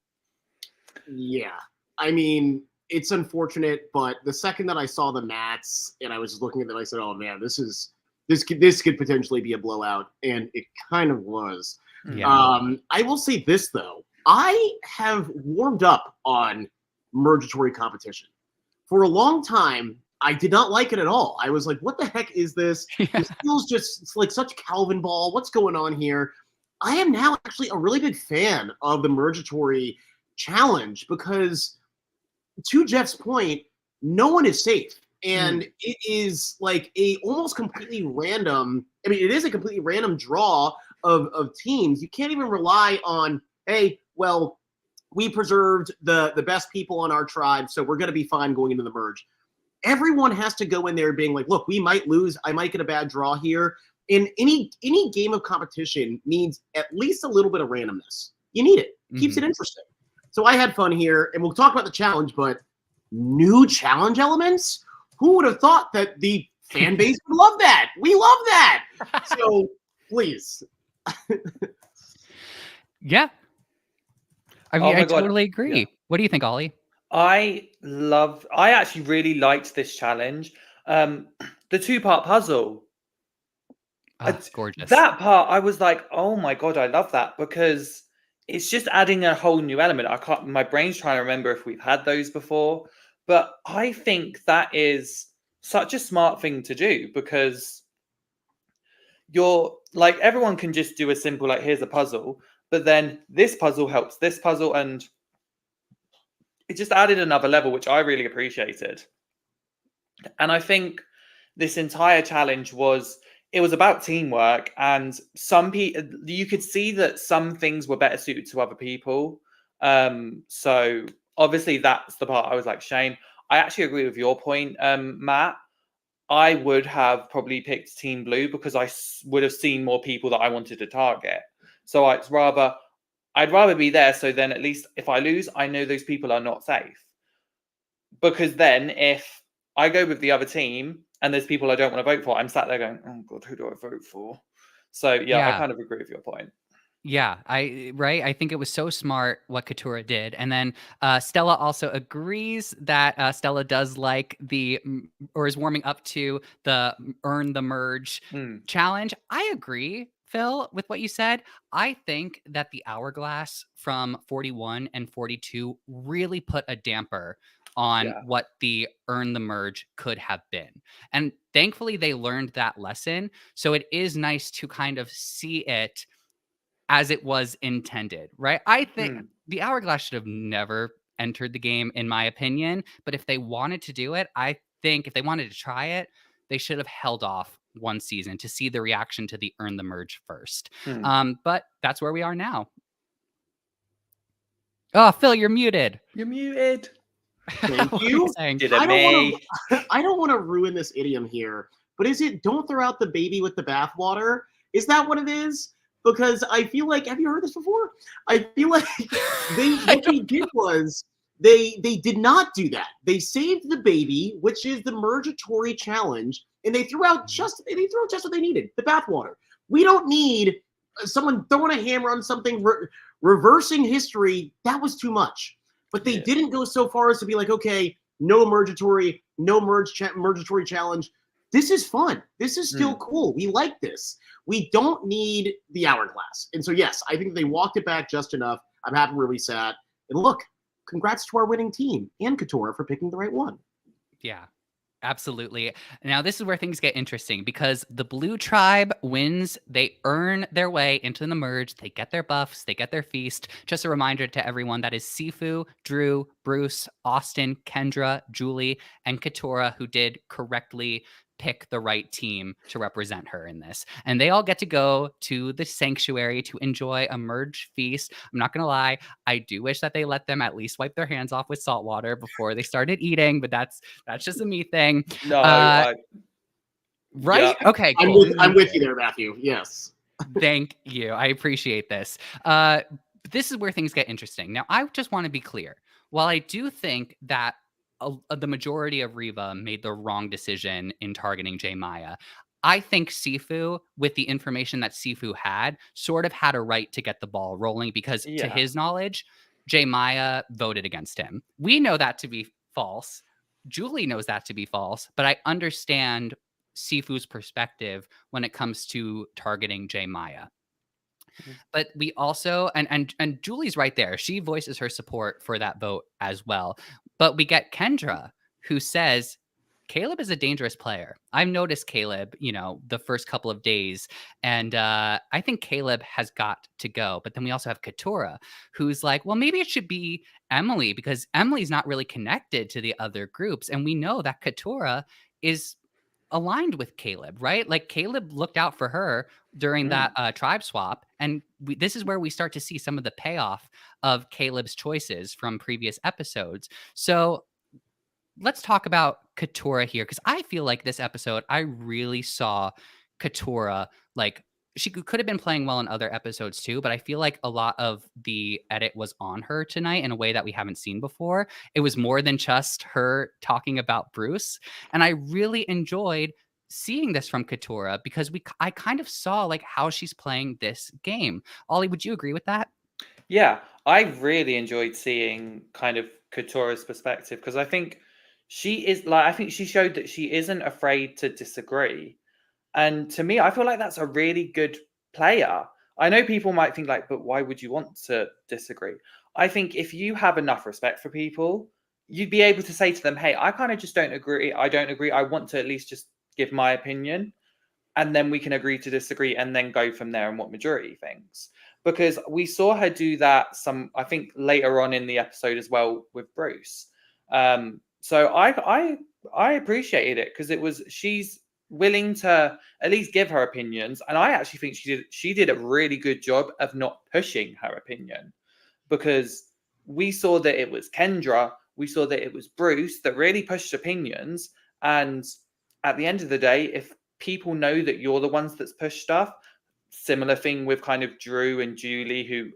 Yeah, I mean, it's unfortunate, but the second that I saw the mats and I was just looking at them, I said, "Oh man, this could potentially be a blowout," and it kind of was. Yeah. I will say this though, I have warmed up on mergatory competition for a long time. I did not like it at all. I was like, what the heck is this? Yeah. It feels it's like such Calvin ball. What's going on here? I am now actually a really big fan of the mergatory challenge because, to Jeff's point, no one is safe. And it is like a almost completely random, I mean, it is a completely random draw of teams. You can't even rely on, hey, well, we preserved the best people on our tribe, so we're going to be fine going into the merge. Everyone has to go in there being like, look, we might lose. I might get a bad draw here. And any game of competition needs at least a little bit of randomness. You need it. Keeps it interesting. So I had fun here, and we'll talk about the challenge, but new challenge elements? Who would have thought that the fan base would love that? We love that. So please.
Yeah. I
Oh
mean,
my
I
God.
totally agree.
Yeah.
What do you think, Ollie?
I actually really liked this challenge. The 2-part puzzle.
Oh,
It's-
gorgeous.
That part, I was like, oh my God, I love that because it's just adding a whole new element. My brain's trying to remember if we've had those before, but I think that is such a smart thing to do because you're like, everyone can just do a simple, like, here's a puzzle, but then this puzzle helps this puzzle, and it just added another level, which I really appreciated. And I think this entire challenge was about teamwork, and some people, you could see that some things were better suited to other people. So obviously that's the part I was like, Shane, I actually agree with your point, Matt. I would have probably picked Team Blue because I would have seen more people that I wanted to target. So I'd rather be there. So then at least if I lose, I know those people are not safe. Because then if I go with the other team and there's people I don't want to vote for, I'm sat there going, oh God, who do I vote for? So yeah, I
Yeah.
kind of agree with your point.
Yeah, I think it was so smart what Katurah did. And then Stella also agrees that Stella does like or is warming up to the earn the merge challenge. I agree, Phil, with what you said. I think that the hourglass from 41 and 42 really put a damper on
Yeah.
what the earn the merge could have been. And thankfully they learned that lesson. So it is nice to kind of see it as it was intended, right? I think the hourglass should have never entered the game, in my opinion. But if they wanted to do it, I think if they wanted to try it, they should have held off one season to see the reaction to the earn the merge first. But that's where we are now. Oh, Phil, you're muted.
You're muted.
Thank
What are
you.
saying?
Did
I
it
don't
me?
I don't want to ruin this idiom here, but is it don't throw out the baby with the bathwater? Is that what it is? Because I feel like, have you heard this before? I feel like what they did was they did not do that. They saved the baby, which is the Mergatory challenge, and they threw out just what they needed, the bathwater. We don't need someone throwing a hammer on something, reversing history. That was too much. But they didn't go so far as to be like, okay, no Mergatory, no Mergatory challenge. This is fun. This is still cool. We like this. We don't need the hourglass. And so, yes, I think they walked it back just enough. I'm happy where we sat. And look, congrats to our winning team and Katurah for picking the right one.
Yeah, absolutely. Now, this is where things get interesting because the blue tribe wins. They earn their way into the merge. They get their buffs. They get their feast. Just a reminder to everyone that is Sifu, Drew, Bruce, Austin, Kendra, Julie, and Katurah who did correctly pick the right team to represent her in this. And they all get to go to the sanctuary to enjoy a merge feast. I'm not going to lie. I do wish that they let them at least wipe their hands off with salt water before they started eating, but that's just a me thing.
No,
Right?
Yeah.
Okay, cool.
I'm with you there, Matthew. Yes.
Thank you. I appreciate this. This is where things get interesting. Now, I just want to be clear. While I do think that the majority of Reva made the wrong decision in targeting J Maya, I think Sifu, with the information that Sifu had, sort of had a right to get the ball rolling because to his knowledge, J Maya voted against him. We know that to be false. Julie knows that to be false, but I understand Sifu's perspective when it comes to targeting J Maya. But we also, and Julie's right there. She voices her support for that vote as well. But we get Kendra, who says, Caleb is a dangerous player. I've noticed Caleb, the first couple of days. And I think Caleb has got to go. But then we also have Katurah, who's like, well, maybe it should be Emily because Emily's not really connected to the other groups. And we know that Katurah is aligned with Caleb, right? Like Caleb looked out for her during that tribe swap. And this is where we start to see some of the payoff of Caleb's choices from previous episodes. So let's talk about Katurah here, because I feel like this episode, I really saw Katurah like she could have been playing well in other episodes too, but I feel like a lot of the edit was on her tonight in a way that we haven't seen before. It was more than just her talking about Bruce, and I really enjoyed seeing this from Katura because I kind of saw like how she's playing this game. Ollie, would you agree with that?
Yeah, I really enjoyed seeing kind of Katura's perspective because I think she is like, I think she showed that she isn't afraid to disagree. And to me, I feel like that's a really good player. I know people might think like, but why would you want to disagree? I think if you have enough respect for people, you'd be able to say to them, hey, I kind of just don't agree. I don't agree. I want to at least just give my opinion. And then we can agree to disagree and then go from there on what majority thinks. Because we saw her do that I think later on in the episode as well with Bruce. So I appreciated it because she's willing to at least give her opinions, and I actually think she did a really good job of not pushing her opinion, because we saw that it was Kendra, we saw that it was Bruce that really pushed opinions, and at the end of the day, if people know that you're the ones that's pushed stuff, similar thing with kind of Drew and Julie who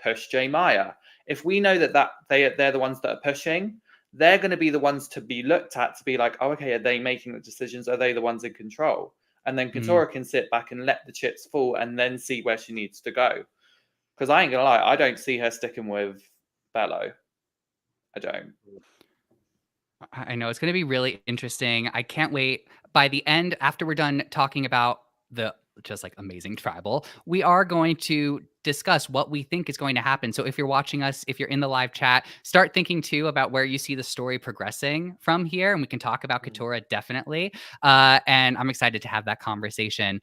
push J Maya. If we know that they're the ones that are pushing, they're going to be the ones to be looked at to be like, oh, okay, are they making the decisions? Are they the ones in control? And then Katura can sit back and let the chips fall and then see where she needs to go. Because I ain't going to lie, I don't see her sticking with Bello. I don't.
I know it's going to be really interesting. I can't wait. By the end, after we're done talking about the just like amazing tribal, we are going to discuss what we think is going to happen. So if you're watching us, if you're in the live chat, start thinking too about where you see the story progressing from here. And we can talk about Katura definitely. And I'm excited to have that conversation.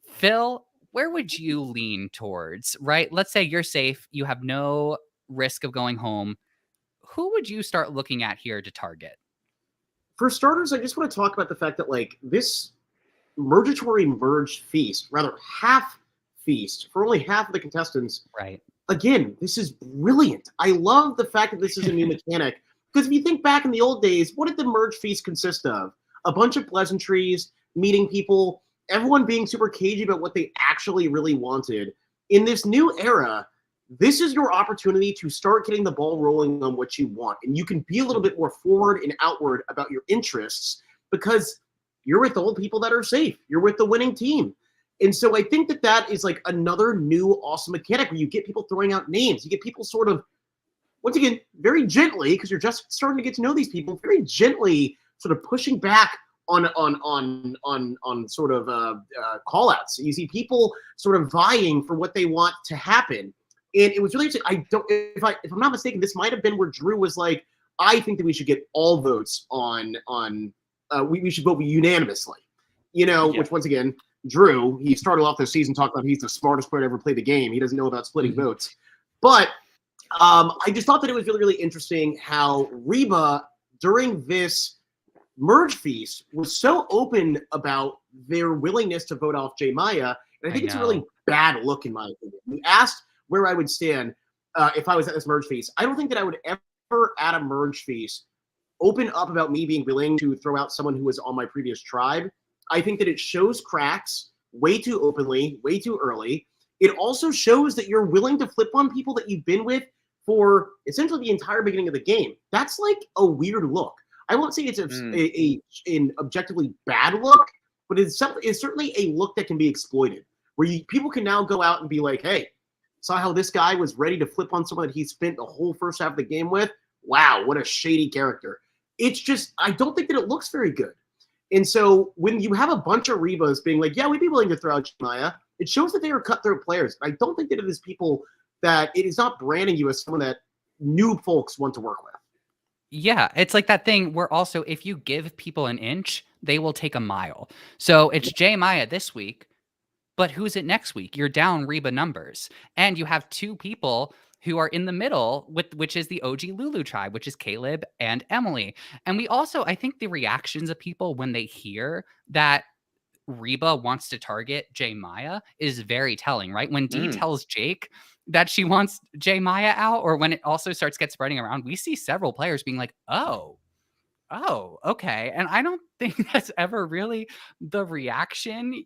Phil, where would you lean towards, right? Let's say you're safe. You have no risk of going home. Who would you start looking at here to target?
For starters, I just want to talk about the fact that like this Mergatory Merge feast, rather half feast for only half of the contestants.
Right.
Again, this is brilliant. I love the fact that this is a new mechanic, because if you think back in the old days, what did the Merge feast consist of? A bunch of pleasantries, meeting people, everyone being super cagey about what they actually really wanted. In this new era, this is your opportunity to start getting the ball rolling on what you want. And you can be a little bit more forward and outward about your interests because you're with old people that are safe. You're with the winning team. And so I think that that is like another new awesome mechanic where you get people throwing out names. You get people sort of, once again, very gently, because you're just starting to get to know these people, very gently sort of pushing back on sort of call-outs. You see people sort of vying for what they want to happen. And it was really interesting. If I'm not mistaken, this might have been where Drew was like, I think that we should get all votes we should vote unanimously, which once again, Drew, he started off the season talking about he's the smartest player to ever play the game. He doesn't know about splitting votes. But I just thought that it was really, really interesting how Reba, during this Merge feast, was so open about their willingness to vote off J Maya. And I think it's a really bad look, in my opinion. You asked where I would stand if I was at this Merge feast. I don't think that I would ever, at a Merge feast, open up about me being willing to throw out someone who was on my previous tribe. I think that it shows cracks way too openly, way too early. It also shows that you're willing to flip on people that you've been with for essentially the entire beginning of the game. That's like a weird look. I won't say it's an objectively bad look, but it's certainly a look that can be exploited, where people can now go out and be like, hey, saw how this guy was ready to flip on someone that he spent the whole first half of the game with? Wow, what a shady character. It's just, I don't think that it looks very good. And so when you have a bunch of Rebas being like, yeah, we'd be willing to throw out Maya, it shows that they are cutthroat players. I don't think that it is people that it is not branding you as someone that new folks want to work with.
Yeah, it's like that thing where also if you give people an inch, they will take a mile. So it's J Maya this week, but who's it next week? You're down Reba numbers. And you have two people who are in the middle, which is the OG Lulu tribe, which is Caleb and Emily. And we also, I think the reactions of people when they hear that Reba wants to target J Maya is very telling, right? When Dee tells Jake that she wants J Maya out, or when it also starts get spreading around, we see several players being like, oh, okay. And I don't think that's ever really the reaction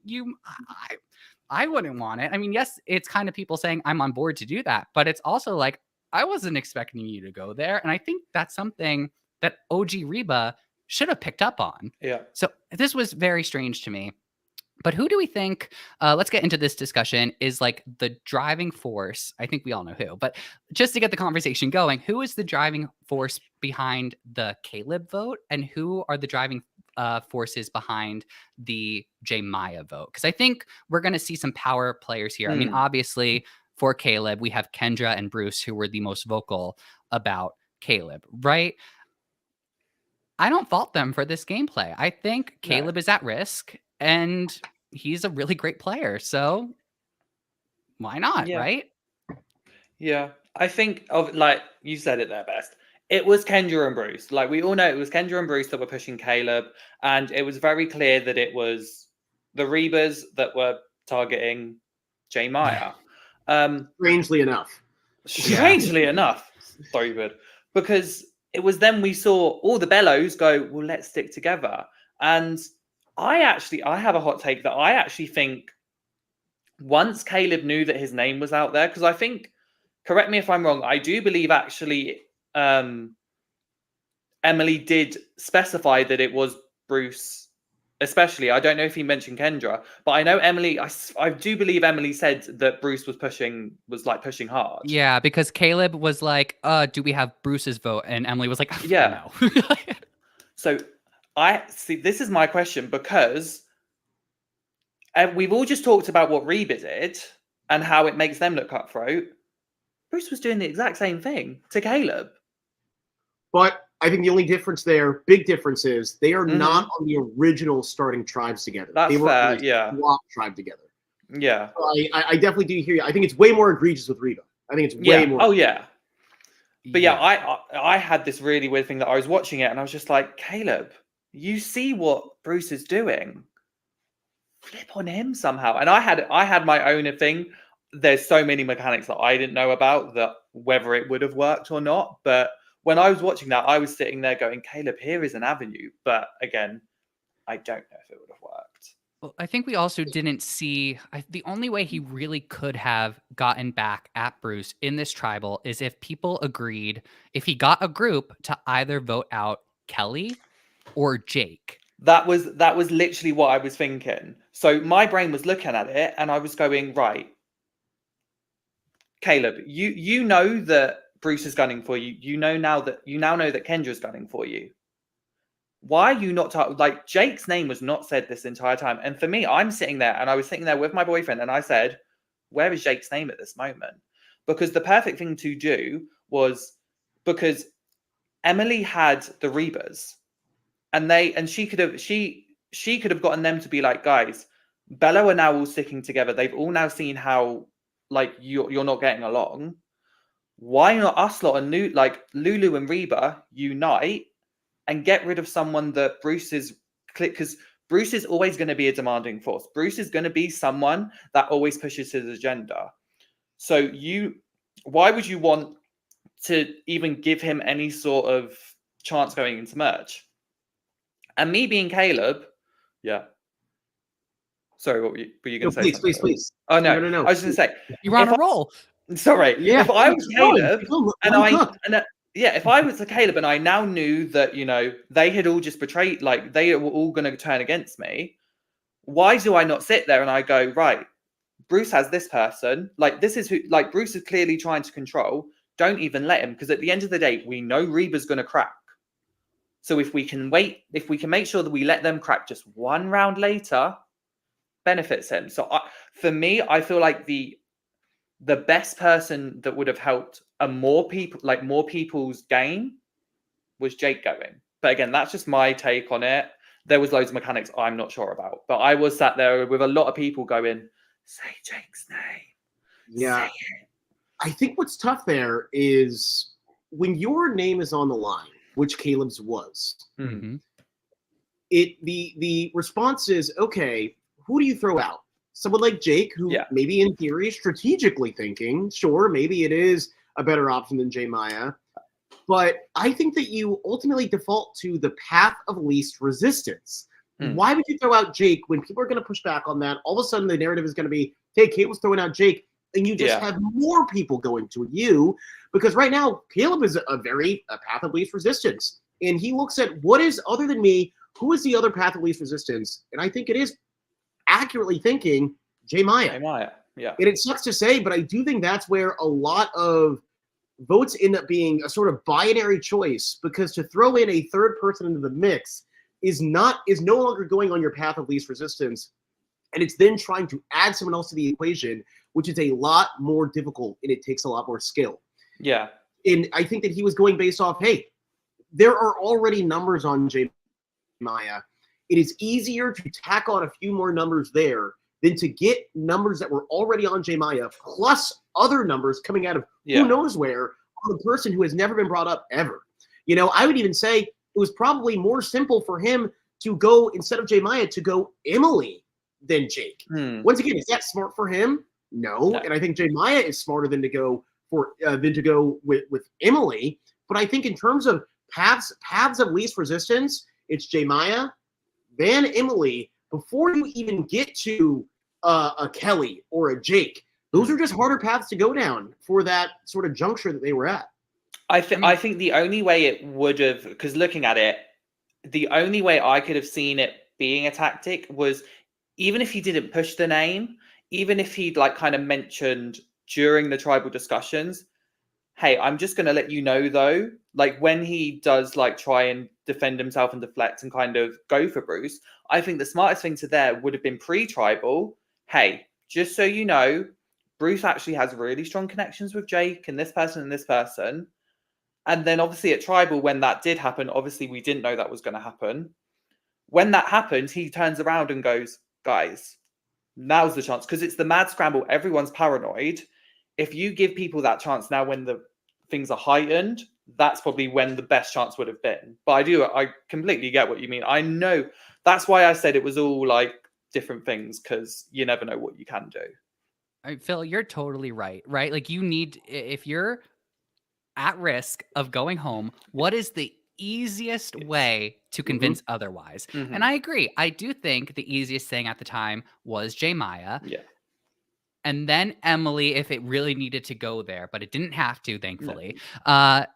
I wouldn't want it. I mean, yes, it's kind of people saying I'm on board to do that, but it's also like, I wasn't expecting you to go there. And I think that's something that OG Reba should have picked up on.
Yeah.
So this was very strange to me. But who do we think, let's get into this discussion, is like the driving force? I think we all know who, but just to get the conversation going, who is the driving force behind the Caleb vote, and who are the driving forces behind the J Maya vote? Because I think we're going to see some power players here. I mean, obviously for Caleb, we have Kendra and Bruce, who were the most vocal about Caleb, right? I don't fault them for this gameplay. I think Caleb is at risk, and he's a really great player. So why not, right?
Yeah. I think of, like you said it there best. It was Kendra and Bruce. Like, we all know it was Kendra and Bruce that were pushing Caleb, and it was very clear that it was the Rebas that were targeting J Maya.
Strangely enough.
Strangely enough, David, because it was then we saw all the Bellows go, well, let's stick together. And I have a hot take that I actually think once Caleb knew that his name was out there, because I think, correct me if I'm wrong, I do believe actually Emily did specify that it was Bruce, especially. I don't know if he mentioned Kendra, but I know Emily, I do believe Emily said that Bruce was pushing hard.
Yeah, because Caleb was like, do we have Bruce's vote? And Emily was like,
yeah.
No.
So I see, this is my question, because we've all just talked about what Reba did and how it makes them look cutthroat. Bruce was doing the exact same thing to Caleb.
But I think the only difference there, big difference, is they are not on the original starting tribes together.
That's
they were
fair,
on the
yeah.
swap tribe together.
Yeah.
So I definitely do hear you. I think it's way more egregious with Reba. I think it's way more.
Oh, yeah. But yeah, I had this really weird thing that I was watching it and I was just like, Caleb, you see what Bruce is doing. Flip on him somehow. And I had my own thing. There's so many mechanics that I didn't know about, that whether it would have worked or not. But when I was watching that, I was sitting there going, Caleb, here is an avenue. But again, I don't know if it would have worked.
Well, I think we also didn't see the only way he really could have gotten back at Bruce in this tribal is if people agreed, if he got a group to either vote out Kelly or Jake.
That was literally what I was thinking. So my brain was looking at it and I was going, right, Caleb, you know that Bruce is gunning for you. You now know that Kendra's gunning for you. Why are you not like, Jake's name was not said this entire time? And for me, I'm sitting there and I was sitting there with my boyfriend and I said, where is Jake's name at this moment? Because the perfect thing to do was, because Emily had the Rebas and she could have gotten them to be like, guys, Bello are now all sticking together. They've all now seen how, like, you're not getting along. Why not us lot and Lulu and Reba unite and get rid of someone that Bruce is, because Bruce is always going to be a demanding force. Bruce is going to be someone that always pushes his agenda. So why would you want to even give him any sort of chance going into merge? And me being Caleb, yeah. Sorry, what were you going to say?
Please.
Oh, no.
No.
I was going to say.
You're on a roll.
Sorry.
Yeah.
If I was Caleb, if I was Caleb and I now knew that, they had all just betrayed, like, they were all going to turn against me, why do I not sit there and I go, right, Bruce has this person, like, this is who, like, Bruce is clearly trying to control. Don't even let him, because at the end of the day, we know Reba's going to crack. So if we can make sure that we let them crack just one round later, benefits him. So for me, I feel like the best person that would have helped more people's game was Jake going. But again, that's just my take on it. There was loads of mechanics I'm not sure about, but I was sat there with a lot of people going, say Jake's name.
Yeah.
Say it.
I think what's tough there is when your name is on the line, which Caleb's was,
Mm-hmm.
the response is, okay, who do you throw out? Someone like Jake, who maybe in theory is strategically thinking, sure, maybe it is a better option than J Maya. But I think that you ultimately default to the path of least resistance. Why would you throw out Jake when people are going to push back on that? All of a sudden, the narrative is going to be, hey, Caleb's throwing out Jake, and you just
Yeah.
have more people going to you, because right now Caleb is a path of least resistance, and he looks at what is, other than me, who is the other path of least resistance, and I think it is accurately thinking Jay Maya.
Hey, Maya. Yeah.
And it sucks to say, but I do think that's where a lot of votes end up being a sort of binary choice, because to throw in a third person into the mix is no longer going on your path of least resistance, and it's then trying to add someone else to the equation, which is a lot more difficult and it takes a lot more skill.
Yeah.
And I think that he was going based off, hey, there are already numbers on Jay Maya. It is easier to tack on a few more numbers there than to get numbers that were already on Jay Maya plus other numbers coming out of who knows where on a person who has never been brought up ever. You know, I would even say it was probably more simple for him to go, instead of Jay Maya, to go Emily than Jake. Once again, is that smart for him? No. And I think Jay Maya is smarter than to go with Emily. But I think in terms of paths of least resistance, it's Jay Maya, then Emily, before you even get to a Kelly or a Jake. Those are just harder paths to go down for that sort of juncture that they were at.
I think the only way it would have, because looking at it, the only way I could have seen it being a tactic was, even if he didn't push the name, even if he'd like kind of mentioned during the tribal discussions, hey, I'm just going to let you know though, like when he does like try and defend himself and deflect and kind of go for Bruce, I think the smartest thing to there would have been pre-tribal. Hey, just so you know, Bruce actually has really strong connections with Jake and this person and this person. And then obviously at tribal, when that did happen, obviously we didn't know that was going to happen. When that happened, he turns around and goes, guys, now's the chance. Because it's the mad scramble. Everyone's paranoid. If you give people that chance now when the things are heightened, that's probably when the best chance would have been. But I completely get what you mean. I know. That's why I said it was all like different things, because you never know what you can do.
Phil, you're totally right? Like you need, if you're at risk of going home, what is the easiest way to convince otherwise? And I agree. I do think the easiest thing at the time was Jay Maya.
Yeah.
And then Emily, if it really needed to go there, but it didn't have to, thankfully. The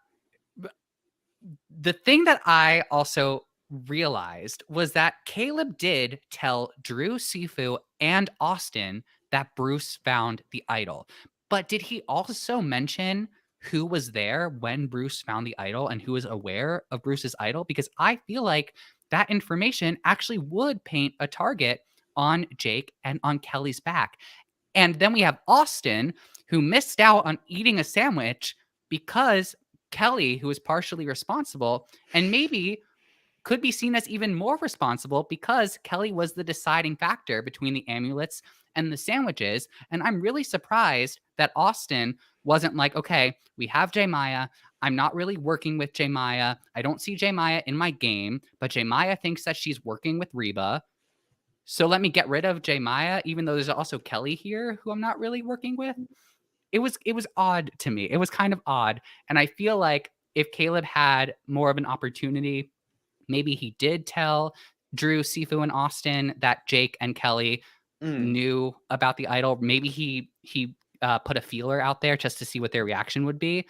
thing that I also realized was that Caleb did tell Drew, Sifu, and Austin that Bruce found the idol. But did he also mention who was there when Bruce found the idol and who was aware of Bruce's idol? Because I feel like that information actually would paint a target on Jake and on Kelly's back. And then we have Austin, who missed out on eating a sandwich because Kelly, who was partially responsible, and maybe could be seen as even more responsible because Kelly was the deciding factor between the amulets and the sandwiches. And I'm really surprised that Austin wasn't like, okay, we have Jay Maya. I'm not really working with Jay Maya. I don't see Jay Maya in my game, but Jay Maya thinks that she's working with Reba. So let me get rid of Jay Maya, even though there's also Kelly here who I'm not really working with. It was odd to me. It was kind of odd. And I feel like if Caleb had more of an opportunity, maybe he did tell Drew, Sifu, and Austin that Jake and Kelly knew about the idol. Maybe he put a feeler out there just to see what their reaction would be.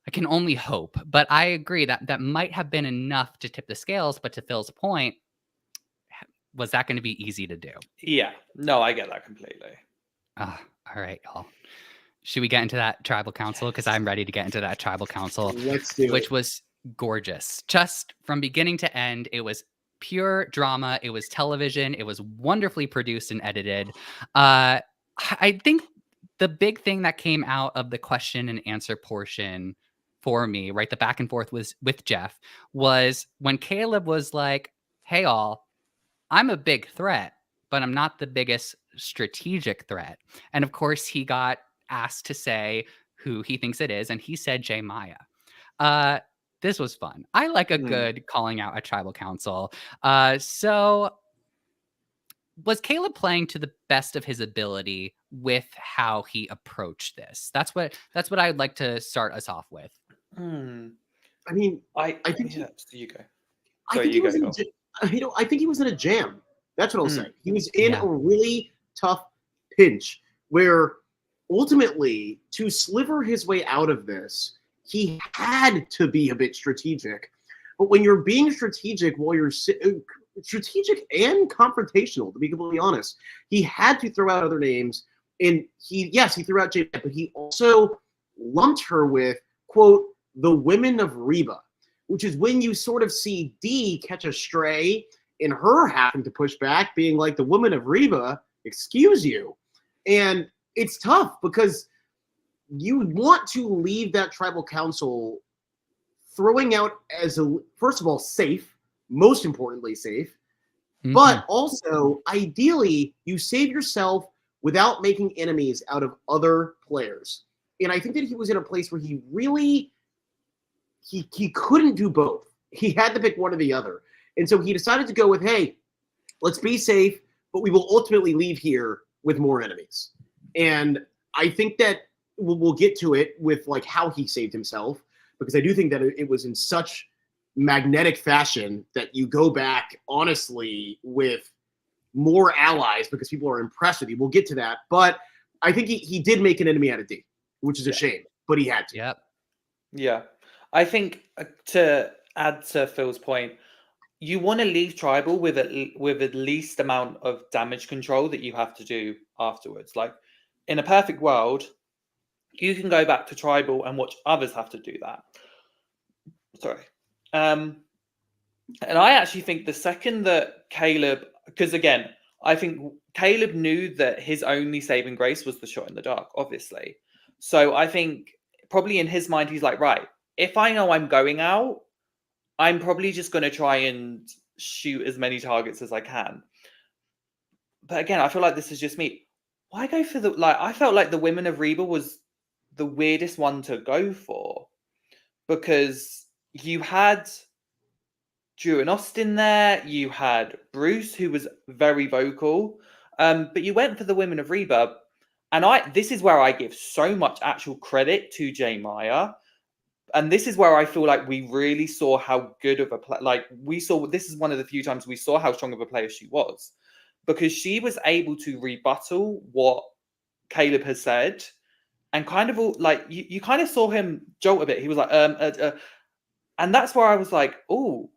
I can only hope. But I agree that might have been enough to tip the scales. But to Phil's point, was that going to be easy to do?
Yeah. No, I get that completely.
All right, y'all. Should we get into that tribal council? Because I'm ready to get into that tribal council.
Let's do it.
Which was gorgeous. Just from beginning to end, it was pure drama. It was television. It was wonderfully produced and edited. I think the big thing that came out of the question and answer portion for me, right, the back and forth was with Jeff, was when Caleb was like, hey, all, I'm a big threat, but I'm not the biggest strategic threat. And of course, he got asked to say who he thinks it is, and he said Jay Maya. This was fun. I like a good calling out at tribal council. So was Caleb playing to the best of his ability with how he approached this? That's what I'd like to start us off with.
I mean, I think
you go.
I think he was in a jam. That's what I'll say. He was in a really tough pinch where ultimately to sliver his way out of this, he had to be a bit strategic. But when you're being strategic while you're strategic and confrontational, to be completely honest, he had to throw out other names. And he threw out Jay, but he also lumped her with, quote, the women of Reba, which is when you sort of see Dee catch a stray and her having to push back, being like, the woman of Reba, excuse you. And it's tough because you want to leave that tribal council throwing out as first of all, safe, most importantly, safe, but also ideally you save yourself without making enemies out of other players. And I think that he was in a place where he really, he couldn't do both. He had to pick one or the other. And so he decided to go with, hey, let's be safe, but we will ultimately leave here with more enemies. And I think that we'll get to it with like how he saved himself, because I do think that it was in such magnetic fashion that you go back honestly with more allies because people are impressed with you. We'll get to that. But I think he did make an enemy out of Dee, which is a shame, but he had to.
Yep.
Yeah. I think to add to Phil's point, you want to leave tribal with at least amount of damage control that you have to do afterwards. Like in a perfect world, you can go back to tribal and watch others have to do that. Sorry. And I actually think the second that Caleb, because again, I think Caleb knew that his only saving grace was the shot in the dark, obviously. So I think probably in his mind, he's like, right, if I know I'm going out, I'm probably just going to try and shoot as many targets as I can. But again, I feel like this is just me. Why go for the, like, I felt like the women of Reba was the weirdest one to go for, because you had Drew and Austin there, you had Bruce, who was very vocal, but you went for the women of Reba. And this is where I give so much actual credit to J. Maya. And this is where I feel like we really saw how good of a player, this is one of the few times we saw how strong of a player she was, because she was able to rebuttal what Caleb has said, and kind of you kind of saw him jolt a bit. He was like, and that's where I was like, oh,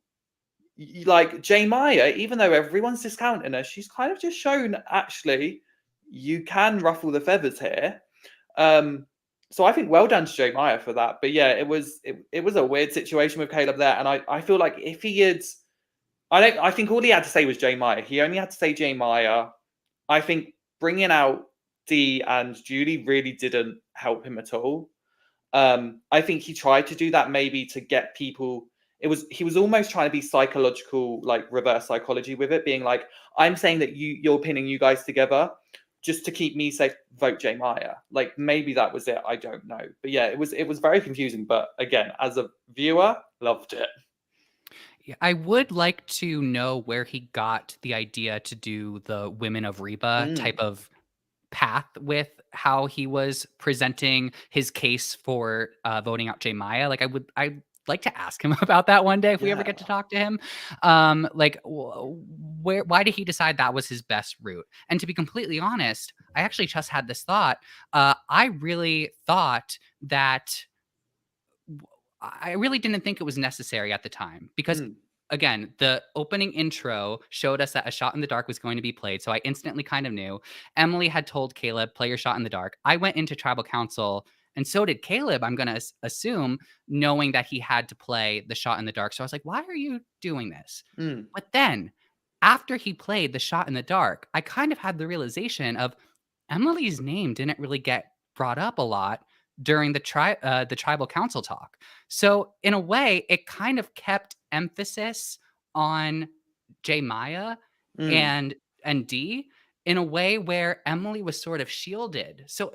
like J. Maya, even though everyone's discounting her, she's kind of just shown actually you can ruffle the feathers here. So I think well done to J. Maya for that. But yeah, it was a weird situation with Caleb there. And I feel like if he had, I think all he had to say was J. Maya. He only had to say J. Maya. I think bringing out Dee and Julie really didn't help him at all. I think he tried to do that maybe to get people. He was almost trying to be psychological, like reverse psychology with it, being like, I'm saying that you're pinning you guys together just to keep me safe, vote J. Maya. Like maybe that was it. I don't know. But yeah, it was very confusing. But again, as a viewer, loved it.
Yeah, I would like to know where he got the idea to do the Women of Reba type of path with how he was presenting his case for voting out J. Maya. Like I'd like to ask him about that one day if we ever get to talk to him. Why did he decide that was his best route? And to be completely honest, I actually just had this thought. I really thought that I really didn't think it was necessary at the time because again, the opening intro showed us that a shot in the dark was going to be played. So I instantly kind of knew. Emily had told Caleb, play your shot in the dark. I went into tribal council and so did Caleb, I'm going to assume, knowing that he had to play the shot in the dark. So I was like, why are you doing this? But then after he played the shot in the dark, I kind of had the realization of Emily's name didn't really get brought up a lot during the tribal council talk. So in a way, it kind of kept emphasis on J. Maya and Dee in a way where Emily was sort of shielded. So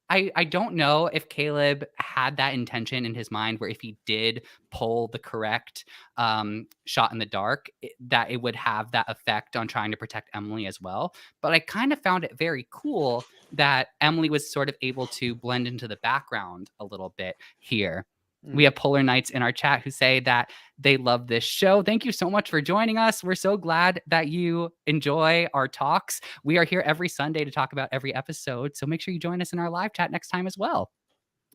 I don't know if Caleb had that intention in his mind where if he did pull the correct shot in the dark, that it would have that effect on trying to protect Emily as well. But I kind of found it very cool that Emily was sort of able to blend into the background a little bit here. We have Polar Knights in our chat who say that they love this show. Thank you so much for joining us. We're so glad that you enjoy our talks. We are here every Sunday to talk about every episode. So make sure you join us in our live chat next time as well.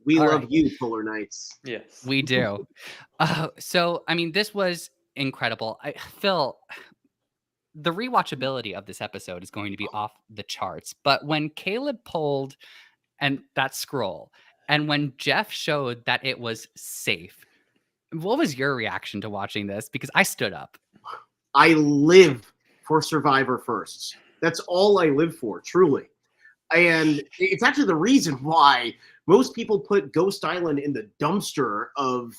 We
All
love
right.
you, Polar Knights.
Yes.
We do. So, I mean, this was incredible. Phil, the rewatchability of this episode is going to be off the charts. But when Caleb pulled and that scroll, and when Jeff showed that it was safe, what was your reaction to watching this? Because I stood up.
I live for Survivor firsts. That's all I live for, truly. And it's actually the reason why most people put Ghost Island in the dumpster of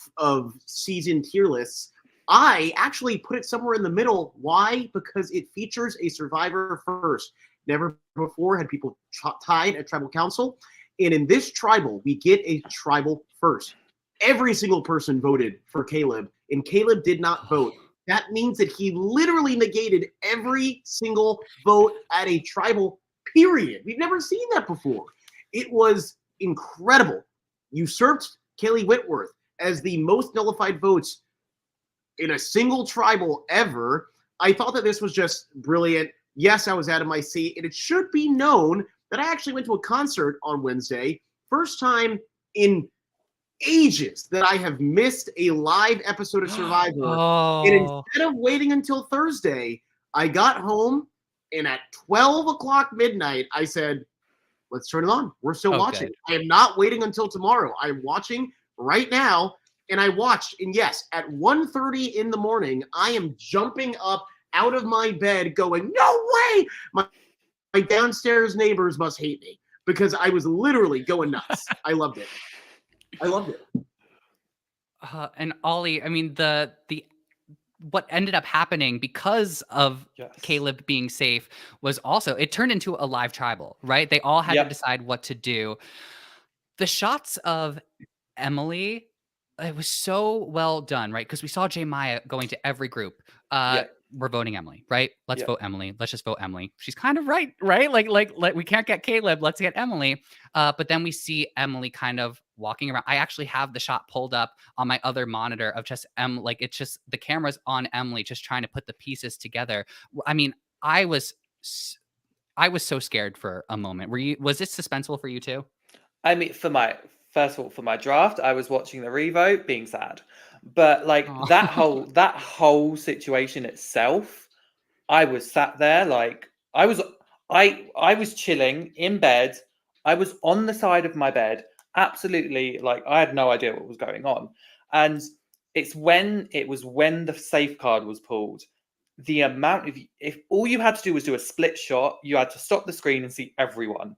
season tier lists. I actually put it somewhere in the middle. Why? Because it features a Survivor first. Never before had people tied a tribal council. And in this tribal, we get a tribal first. Every single person voted for Caleb, and Caleb did not vote. That means that he literally negated every single vote at a tribal period. We've never seen that before. It was incredible. Usurped Kaylee Whitworth as the most nullified votes in a single tribal ever. I thought that this was just brilliant. Yes, I was out of my seat, and it should be known that I actually went to a concert on Wednesday. First time in ages that I have missed a live episode of Survivor.
Oh.
And instead of waiting until Thursday, I got home, and at 12 o'clock midnight, I said, let's turn it on. We're still watching.
Good.
I am not waiting until tomorrow. I am watching right now, and I watched. And yes, at 1:30 in the morning, I am jumping up out of my bed going, no way! My downstairs neighbors must hate me because I was literally going nuts. I loved it. I loved it.
And Ollie, I mean, the what ended up happening because of
Yes.
Caleb being safe was also, it turned into a live tribal, right? They all had to
Yep.
decide what to do. The shots of Emily, it was so well done, right? Because we saw J. Maya going to every group.
Yep.
We're voting Emily, right? Let's
Yep.
vote Emily. Let's just vote Emily. She's kind of right, right? Like we can't get Caleb. Let's get Emily. But then we see Emily kind of walking around. I actually have the shot pulled up on my other monitor of just like it's just the camera's on Emily, just trying to put the pieces together. I mean, I was so scared for a moment. Was it suspenseful for you too?
I mean, first of all, for my draft, I was watching the revote, being sad. But like
Aw.
that whole situation itself, I was sat there like I was chilling in bed. I was on the side of my bed, absolutely like I had no idea what was going on. And it was when the safe card was pulled, the amount of, if all you had to do was do a split shot, you had to stop the screen and see everyone.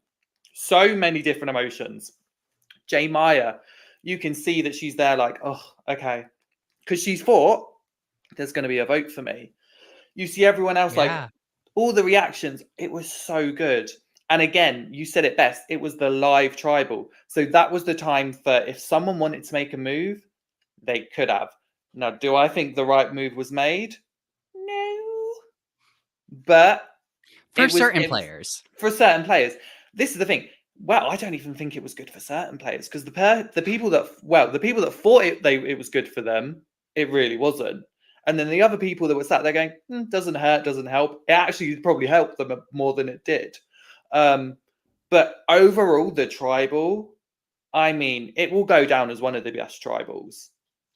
So many different emotions. J. Maya, you can see that she's there like, oh, okay. Because she's thought, there's going to be a vote for me. You see everyone else,
Yeah.
like, all the reactions. It was so good. And again, you said it best. It was the live tribal. So that was the time for if someone wanted to make a move, they could have. Now, do I think the right move was made? No. But
For
it
certain
was-
players.
For certain players. This is the thing. Well, I don't even think it was good for certain players because the people that thought it was good for them, it really wasn't. And then the other people that were sat there going, doesn't hurt, doesn't help. It actually probably helped them more than it did. But overall, the tribal, I mean, it will go down as one of the best tribals,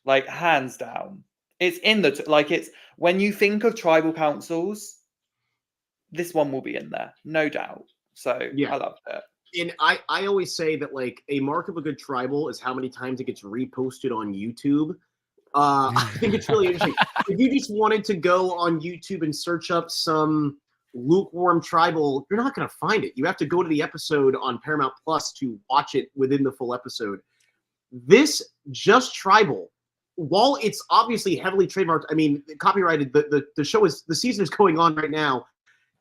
like hands down. It's in it's when you think of tribal councils, this one will be in there, no doubt. So
Yeah.
I loved it.
And I always say that like a mark of a good tribal is how many times it gets reposted on YouTube. I think it's really interesting. If you just wanted to go on YouTube and search up some lukewarm tribal, you're not going to find it. You have to go to the episode on Paramount Plus to watch it within the full episode. This Just Tribal, while it's obviously heavily trademarked, I mean, copyrighted, the show is, the season is going on right now.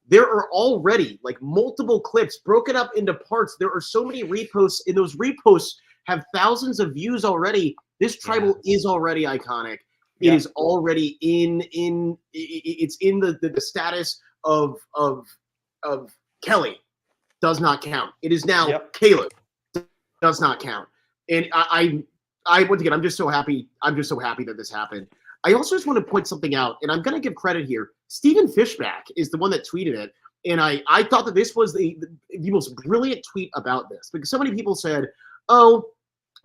There are already like multiple clips broken up into parts. There are so many reposts, and those reposts have thousands of views already. This tribal is already iconic. It
Yeah.
is already it's in the status of Kelly. Does not count. It is now
Yep.
Caleb. Does not count. And once again, I'm just so happy. I'm just so happy that this happened. I also just want to point something out, and I'm going to give credit here. Stephen Fishback is the one that tweeted it, and I thought that this was the most brilliant tweet about this, because so many people said, "Oh,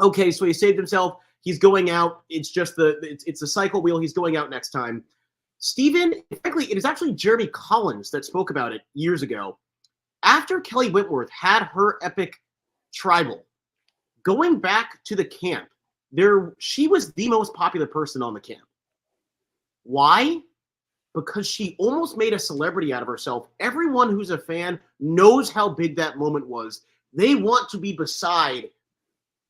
okay, so he saved himself. He's going out. It's just it's a cycle wheel. He's going out next time." Stephen, frankly, it is actually Jeremy Collins that spoke about it years ago. After Kelly Wentworth had her epic tribal, going back to the camp, she was the most popular person on the camp. Why? Because she almost made a celebrity out of herself. Everyone who's a fan knows how big that moment was. They want to be beside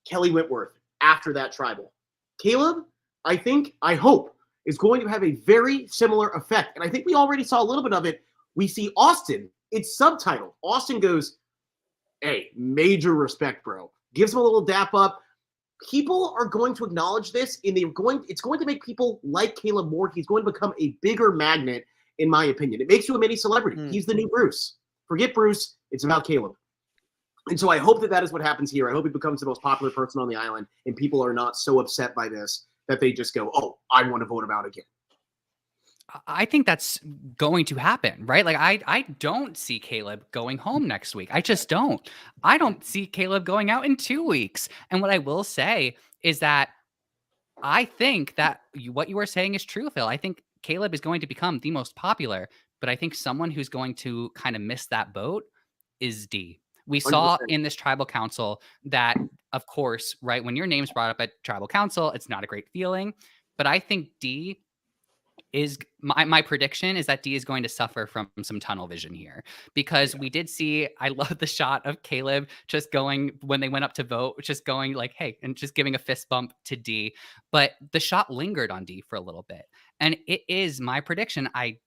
Kelly Wentworth after that tribal. Caleb, I hope, is going to have a very similar effect. And I think we already saw a little bit of it. We see Austin. It's subtitled. Austin goes, "Hey, major respect, bro." Gives him a little dap up. People are going to acknowledge this, and it's going to make people like Caleb more. He's going to become a bigger magnet, in my opinion. It makes you a mini celebrity. He's the new Bruce. Forget Bruce. It's about Caleb. And so I hope that is what happens here. I hope he becomes the most popular person on the island, and people are not so upset by this that they just go, "Oh, I want to vote him out again."
I think that's going to happen, right? Like I don't see Caleb going home next week. I just don't. I don't see Caleb going out in 2 weeks. And what I will say is that I think that what you are saying is true, Phil. I think Caleb is going to become the most popular, but I think someone who's going to kind of miss that boat is D. We saw
100%.
in this tribal council that, of course, right, when your name's brought up at tribal council, it's not a great feeling. But I think D is my prediction is that D is going to suffer from some tunnel vision here, because we did see, I love the shot of Caleb just going when they went up to vote, just going like, "Hey," and just giving a fist bump to D. But the shot lingered on D for a little bit. And it is my prediction. I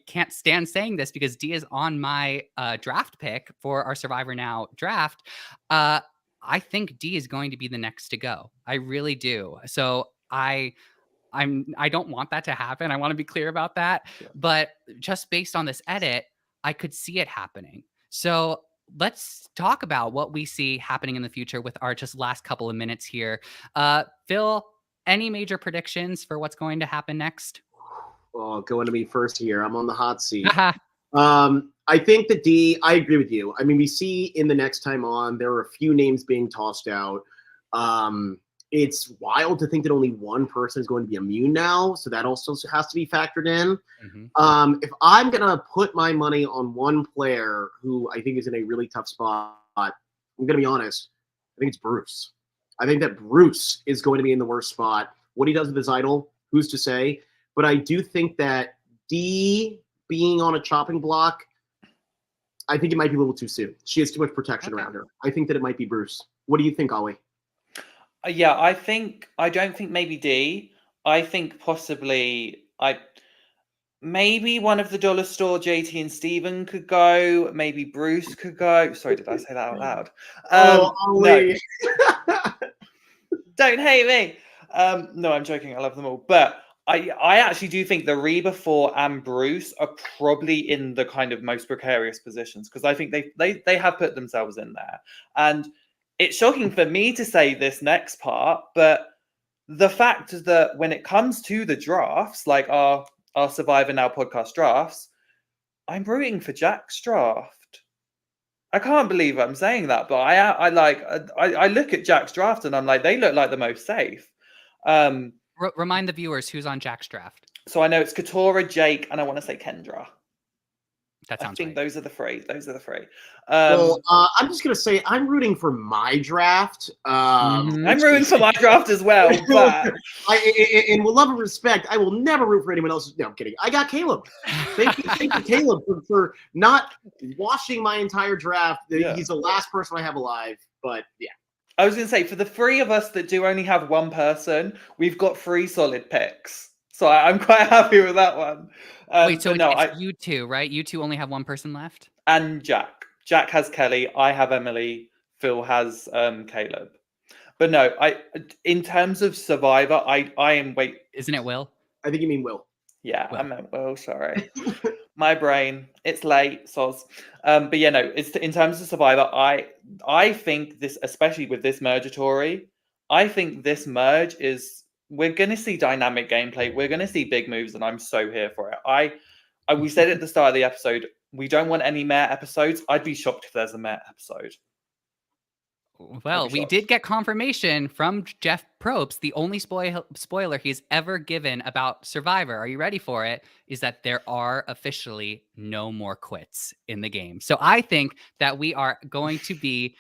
can't stand saying this because D is on my draft pick for our Survivor Now draft. I think D is going to be the next to go. I really do. So I don't want that to happen. I want to be clear about that.
Yeah.
But just based on this edit, I could see it happening. So let's talk about what we see happening in the future with our just last couple of minutes here. Phil, any major predictions for what's going to happen next?
Oh, going to me first here. I'm on the hot seat. I think that D, I agree with you. I mean, we see in the next time on, there are a few names being tossed out. It's wild to think that only one person is going to be immune now, so that also has to be factored in. If I'm going to put my money on one player who I think is in a really tough spot, I'm going to be honest, I think it's Bruce. I think that Bruce is going to be in the worst spot. What he does with his idol, who's to say? But I do think that D being on a chopping block, I think it might be a little too soon. She has too much protection around her. I think that it might be Bruce. What do you think, Ollie?
Yeah, I don't think maybe D. I think possibly maybe one of the dollar store, JT and Steven could go. Maybe Bruce could go. Sorry, did I say that out loud?
Ollie.
No. Don't hate me. No, I'm joking. I love them all. But I actually do think the Reba 4 and Bruce are probably in the kind of most precarious positions, because I think they have put themselves in there. And it's shocking for me to say this next part, but the fact is that when it comes to the drafts, like our Survivor Now podcast drafts, I'm rooting for Jack's draft. I can't believe I'm saying that, but I look at Jack's draft and I'm like, they look like the most safe.
Remind the viewers who's on Jack's draft.
So I know it's Katora, Jake, and I want to say Kendra.
That sounds
I think
right.
those are the three.
Well, I'm just going to say I'm rooting for my draft.
I'm rooting for my draft as well. But
and with love and respect, I will never root for anyone else's. No, I'm kidding. I got Caleb. Thank you, Caleb, for not washing my entire draft.
Yeah.
He's the last person I have alive. But yeah.
I was going to say, for the three of us that do only have one person, we've got 3 solid picks. So I'm quite happy with that one.
Wait, so it's you two, right? You two only have one person left?
And Jack. Jack has Kelly. I have Emily. Phil has Caleb. But no, in terms of Survivor, I am
Isn't it Will?
I think you mean Will.
Yeah,
Will.
I meant Will. Sorry, my brain. It's late, soz. But yeah, no. It's in terms of Survivor. I think this, especially with this Mergatory, I think this merge we're going to see dynamic gameplay. We're going to see big moves, and I'm so here for it. We said at the start of the episode, we don't want any Mare episodes. I'd be shocked if there's a Mare episode.
Well, we did get confirmation from Jeff Probst. The only spoiler he's ever given about Survivor, are you ready for it, is that there are officially no more quits in the game. So I think that we are going to be...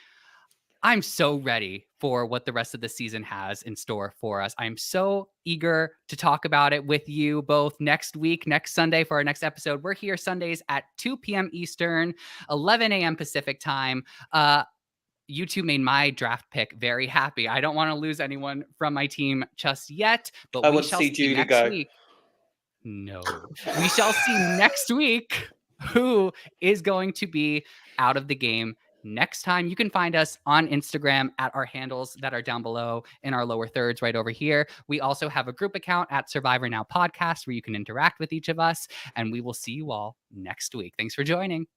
I'm so ready for what the rest of the season has in store for us. I'm so eager to talk about it with you both next week, next Sunday for our next episode. We're here Sundays at 2 p.m. Eastern, 11 a.m. Pacific time. You two made my draft pick very happy. I don't want to lose anyone from my team just yet, but
I
we
want to
shall
see
see
Judy
next
go.
week. No, we shall see next week who is going to be out of the game next time. You can find us on Instagram at our handles that are down below in our lower thirds right over here. We also have a group account at Survivor Now Podcast where you can interact with each of us, and we will see you all next week. Thanks for joining.